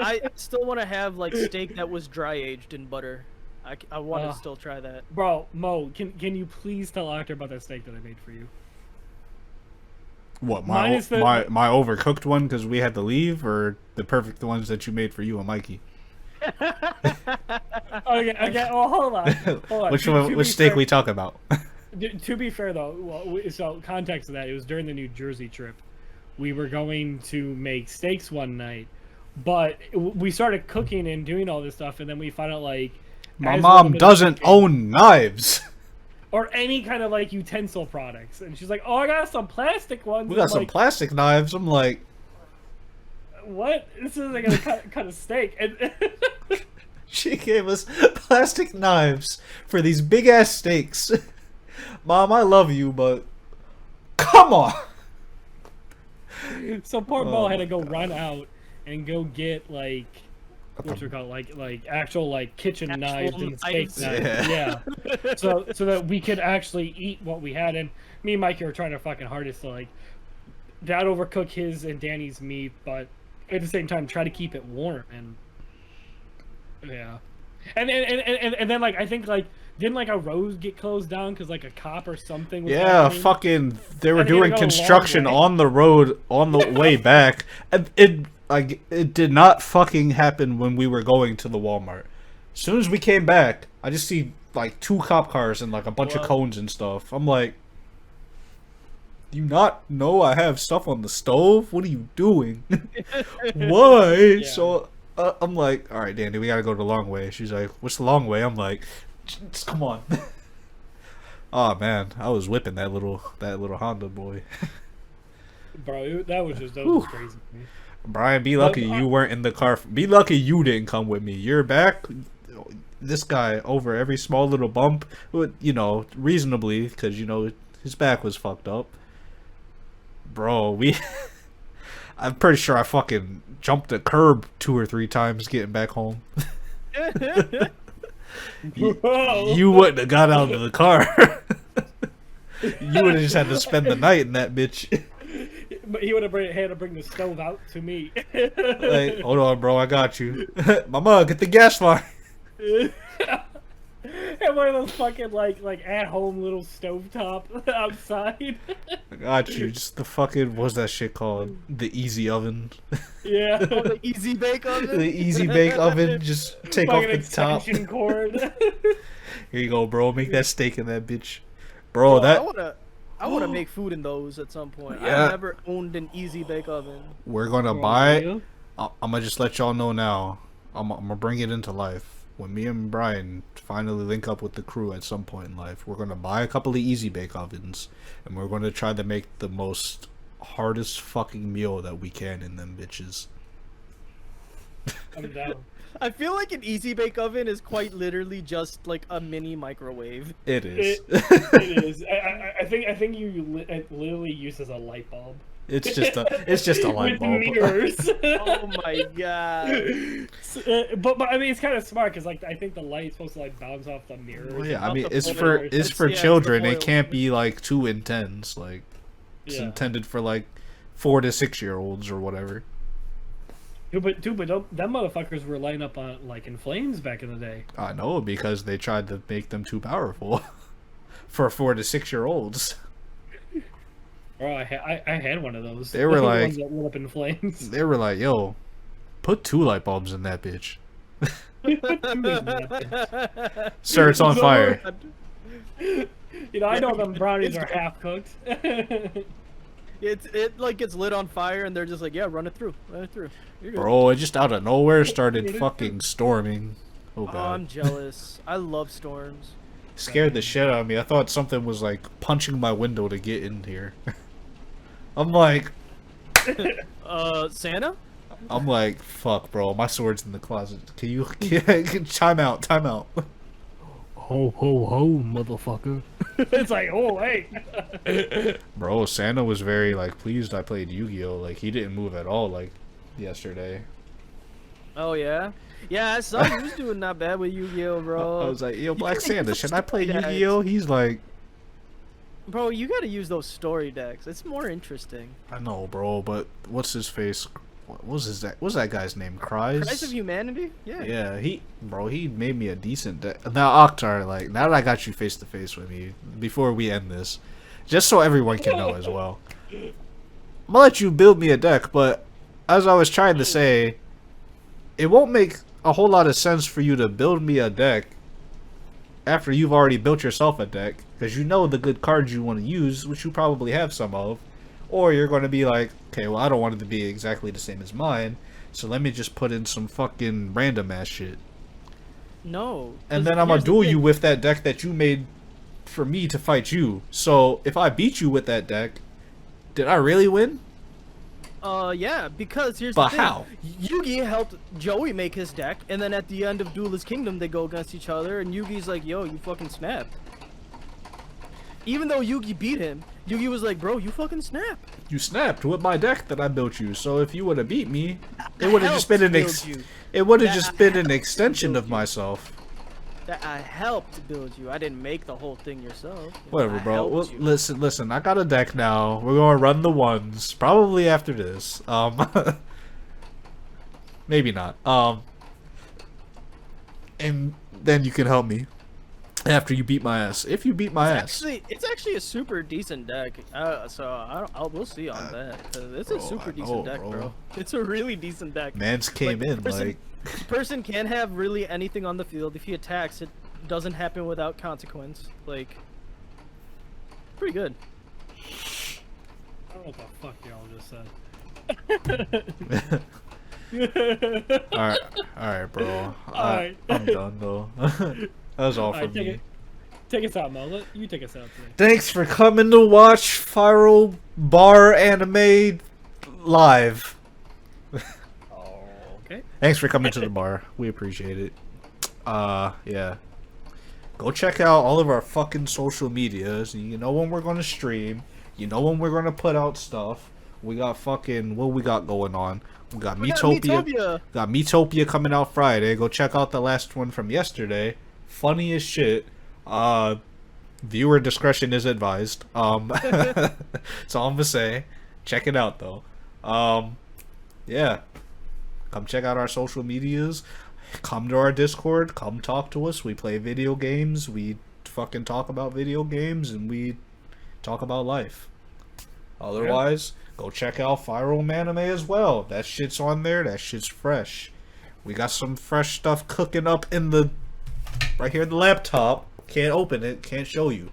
Speaker 2: I still want to have like steak that was dry aged in butter. I want to still try that.
Speaker 3: Bro, Mo, can you please tell Arthur about that steak that I made for you?
Speaker 1: What,
Speaker 3: Minus the-
Speaker 1: my overcooked one because we had to leave, or the perfect ones that you made for you and Mikey?
Speaker 3: Okay. Oh, hold on. Hold on.
Speaker 1: Which
Speaker 3: To
Speaker 1: one?
Speaker 3: be
Speaker 1: Which steak
Speaker 3: fair-
Speaker 1: we talk about?
Speaker 3: To be fair, though, so context of that, it was during the New Jersey trip. We were going to make steaks one night, but we started cooking and doing all this stuff, and then we found out, like...
Speaker 1: My
Speaker 3: as
Speaker 1: mom
Speaker 3: we're
Speaker 1: doesn't
Speaker 3: cooking-
Speaker 1: own knives.
Speaker 3: Or any kind of, like, utensil products. And she's like, oh, I got some plastic ones.
Speaker 1: We
Speaker 3: And
Speaker 1: got
Speaker 3: I'm
Speaker 1: some
Speaker 3: like,
Speaker 1: plastic knives. I'm like,
Speaker 3: what? This isn't gonna cut a steak. And
Speaker 1: she gave us plastic knives for these big ass steaks. Mom, I love you, but come on.
Speaker 3: so poor Mo had to go run out and go get, like... What's
Speaker 1: the-
Speaker 3: it called? Like actual like kitchen
Speaker 2: Actual
Speaker 3: knives and steak
Speaker 2: knives.
Speaker 3: knives. Yeah. so that we could actually eat what we had. And me and Mikey were trying our fucking hardest to like not overcook his and Danny's meat, but at the same time try to keep it warm. And yeah. And then like I think like didn't like a road get closed down because like a cop or something was
Speaker 1: Yeah,
Speaker 3: happening?
Speaker 1: fucking. They were
Speaker 3: And we had to
Speaker 1: doing
Speaker 3: go a long
Speaker 1: construction
Speaker 3: way.
Speaker 1: on the road on the way back, and it did not fucking happen when we were going to the Walmart. As soon as we came back, I just see like 2 cop cars and like a bunch of
Speaker 2: Wow.
Speaker 1: cones and stuff. I'm like, do you not know I have stuff on the stove? What are you doing? Why?
Speaker 3: Yeah.
Speaker 1: So I'm like, all right, Danny, we gotta go the long way. She's like, what's the long way? I'm like, just come on. Oh man, I was whipping that little Honda boy.
Speaker 3: Bro, that was crazy to me.
Speaker 1: Brian, be lucky you weren't in the car. Be lucky you didn't come with me. You're back. This guy over every small little bump, reasonably, because his back was fucked up. Bro, I'm pretty sure I fucking jumped a curb 2 or 3 times getting back home. You wouldn't have got out of the car. You would have just had to spend the night in that bitch.
Speaker 3: But he would have had to bring the stove out to me.
Speaker 1: Like, hold on, bro, I got you. Mama, get the gas line.
Speaker 3: And one of those fucking like at home little stovetop outside.
Speaker 1: I got you. Just the fucking, what's that shit called? The easy oven.
Speaker 3: Yeah.
Speaker 2: Oh, the easy bake oven.
Speaker 1: The easy bake oven. Just take off
Speaker 3: Fucking
Speaker 1: the top.
Speaker 3: extension cord.
Speaker 1: Here you go, bro. Make that steak in that bitch. Bro,
Speaker 2: Bro,
Speaker 1: that
Speaker 2: I wanna make food in those at some point.
Speaker 1: Yeah.
Speaker 2: I've never owned an easy bake oven.
Speaker 1: we're gonna buy. I'm gonna just let y'all know now. I'm gonna bring it into life. When me and Brian finally link up with the crew at some point in life, we're gonna buy a couple of easy bake ovens, and we're gonna try to make the most hardest fucking meal that we can in them bitches.
Speaker 3: I'm down.
Speaker 2: I feel like an easy bake oven is quite literally just like a mini microwave.
Speaker 1: It is.
Speaker 3: It is. I think it literally uses a light bulb.
Speaker 1: It's just a light
Speaker 3: With
Speaker 1: bulb.
Speaker 3: mirrors.
Speaker 2: Oh my god.
Speaker 3: But I mean, it's kind of smart because like I think the light's supposed to like bounce off the mirrors.
Speaker 1: Well, yeah, I
Speaker 2: Not
Speaker 1: mean,
Speaker 2: the
Speaker 1: it's
Speaker 2: foil.
Speaker 1: for
Speaker 2: It's- yeah, it's the
Speaker 1: children. It
Speaker 2: foil.
Speaker 1: can't be like too intense. Like it's
Speaker 3: Yeah.
Speaker 1: intended for like 4 to 6 year olds or whatever.
Speaker 3: But them motherfuckers were lighting up on like in flames back in the day.
Speaker 1: I know, because they tried to make them too powerful for 4 to 6 year olds.
Speaker 3: Bro, I had one of those.
Speaker 1: They were
Speaker 3: The
Speaker 1: like-
Speaker 3: ones that lit up in flames.
Speaker 1: They were like, "Yo, put 2 light bulbs in that bitch." Sir, it's on
Speaker 3: So-
Speaker 1: fire.
Speaker 3: You know, I know them brownies are half cooked.
Speaker 2: It like gets lit on fire and they're just like, yeah, run it through. You're good.
Speaker 1: Bro, it just out of nowhere started fucking storming. Oh
Speaker 2: Oh,
Speaker 1: god.
Speaker 2: I'm jealous. I love storms.
Speaker 1: Scared the shit out of me. I thought something was like punching my window to get in here. I'm like,
Speaker 2: Santa?
Speaker 1: fuck, bro. My sword's in the closet. Can you time out?
Speaker 3: Ho ho ho, motherfucker. It's like, oh, hey.
Speaker 1: Bro, Santa was very like pleased I played Yu-Gi-Oh. Like he didn't move at all like yesterday.
Speaker 2: Oh yeah, yeah. I saw you was doing not bad with Yu-Gi-Oh, bro.
Speaker 1: I was like, yo, Black
Speaker 2: gotta
Speaker 1: Santa,
Speaker 2: use
Speaker 1: should
Speaker 2: those
Speaker 1: I play
Speaker 2: decks.
Speaker 1: Yu-Gi-Oh? He's like,
Speaker 2: Bro, you gotta use those story decks. It's more interesting.
Speaker 1: I know, bro, but what's his face? What was what's that guy's name? Cries?
Speaker 2: Rise of Humanity? Yeah.
Speaker 1: Yeah, he made me a decent deck. Now, Oktar, like, now that I got you face to face with me, before we end this, just so everyone can know as well, I'm gonna let you build me a deck, but as I was trying to say, it won't make a whole lot of sense for you to build me a deck after you've already built yourself a deck, because you know the good cards you want to use, which you probably have some of, or you're going to be like, okay, well, I don't want it to be exactly the same as mine, so let me just put in some fucking random ass shit.
Speaker 2: No.
Speaker 1: And then I'm going to duel you with that deck that you made for me to fight you. So if I beat you with that deck, did I really win?
Speaker 2: Yeah, because here's
Speaker 1: But
Speaker 2: the thing.
Speaker 1: how?
Speaker 2: Yugi helped Joey make his deck, and then at the end of Duelist Kingdom, they go against each other, and Yugi's like, yo, you fucking snapped. Even though Yugi beat him, Yugi was like, bro, you fucking snapped.
Speaker 1: You snapped with my deck that I built you. So if you would have beat me, it would have just been an extension of myself.
Speaker 2: That I helped build you. I didn't make the whole thing yourself.
Speaker 1: Whatever,
Speaker 2: I
Speaker 1: bro.
Speaker 2: helped
Speaker 1: Well,
Speaker 2: you.
Speaker 1: listen. I got a deck now. We're gonna run the ones probably after this. Maybe not. And then you can help me after you beat my ass. If you beat my ass,
Speaker 2: It's actually a super decent deck. So we'll see on that. 'Cause it's
Speaker 1: bro,
Speaker 2: a super
Speaker 1: I
Speaker 2: decent
Speaker 1: know,
Speaker 2: deck,
Speaker 1: bro.
Speaker 2: bro. It's a really decent deck.
Speaker 1: Mans came in like.
Speaker 2: Person can't have really anything on the field. If he attacks, it doesn't happen without consequence. Like, pretty good.
Speaker 3: I don't know what the fuck y'all just said.
Speaker 1: Alright, bro.
Speaker 3: Alright.
Speaker 1: I'm done though. That was all from
Speaker 3: Alright,
Speaker 1: me.
Speaker 3: take us out, Mo. You take us out today.
Speaker 1: Thanks for coming to watch Fyre Bar Anime live.
Speaker 3: Okay.
Speaker 1: Thanks for coming to the bar. We appreciate it. Yeah. Go check out all of our fucking social medias. You know when we're gonna stream. You know when we're gonna put out stuff. We got fucking what we got going on. We got Metopia. Got Metopia coming out Friday. Go check out the last one from yesterday. Funny as shit. Viewer discretion is advised. That's all I'm gonna say. Check it out though. Yeah. Come check out our social medias. Come to our Discord. Come talk to us. We play video games. We fucking talk about video games and we talk about life. Otherwise, go check out Fyre Anime as well. That shit's on there. That shit's fresh. We got some fresh stuff cooking up in the right here in the laptop. Can't open it. Can't show you.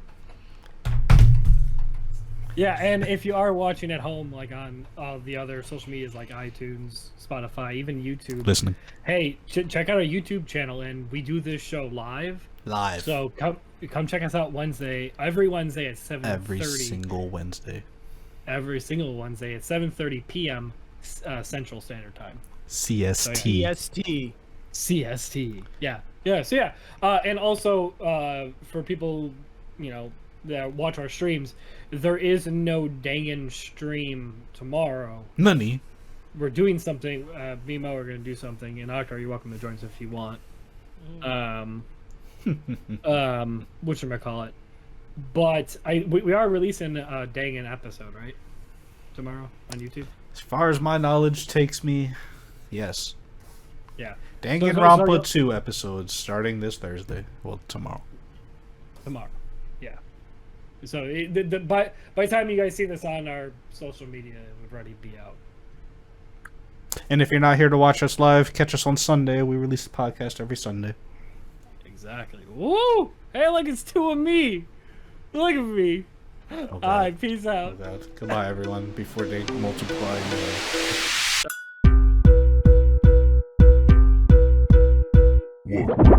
Speaker 3: Yeah, and if you are watching at home, like on all the other social medias like iTunes, Spotify, even YouTube,
Speaker 1: Listening.
Speaker 3: hey, check out our YouTube channel, and we do this show live. So come check us out every Wednesday at 7:30.
Speaker 1: Every single Wednesday.
Speaker 3: Every single Wednesday at 7:30 p.m. Central Standard Time.
Speaker 1: CST.
Speaker 2: EST.
Speaker 3: CST. Yeah. So yeah. And also for people, that watch our streams, there is no dangin' stream tomorrow.
Speaker 1: Money.
Speaker 3: We're doing something. Me and Mo are going to do something, and Oktar, you're welcome to join us if you want. Whatchamacallit. But we are releasing a dangin' episode, right? Tomorrow on YouTube.
Speaker 1: As far as my knowledge takes me, yes.
Speaker 3: Yeah.
Speaker 1: Danganronpa 2 episodes starting this Thursday. Well, tomorrow. Yeah.
Speaker 3: So by the time you guys see this on our social media, it would already be out.
Speaker 1: And if you're not here to watch us live, catch us on Sunday. We release the podcast every Sunday.
Speaker 3: Exactly. Woo! Hey, look, it's two of me. Look at me.
Speaker 1: Oh, God.
Speaker 3: All right, peace out.
Speaker 1: Oh, God. Goodbye, everyone, before they multiply.
Speaker 5: What?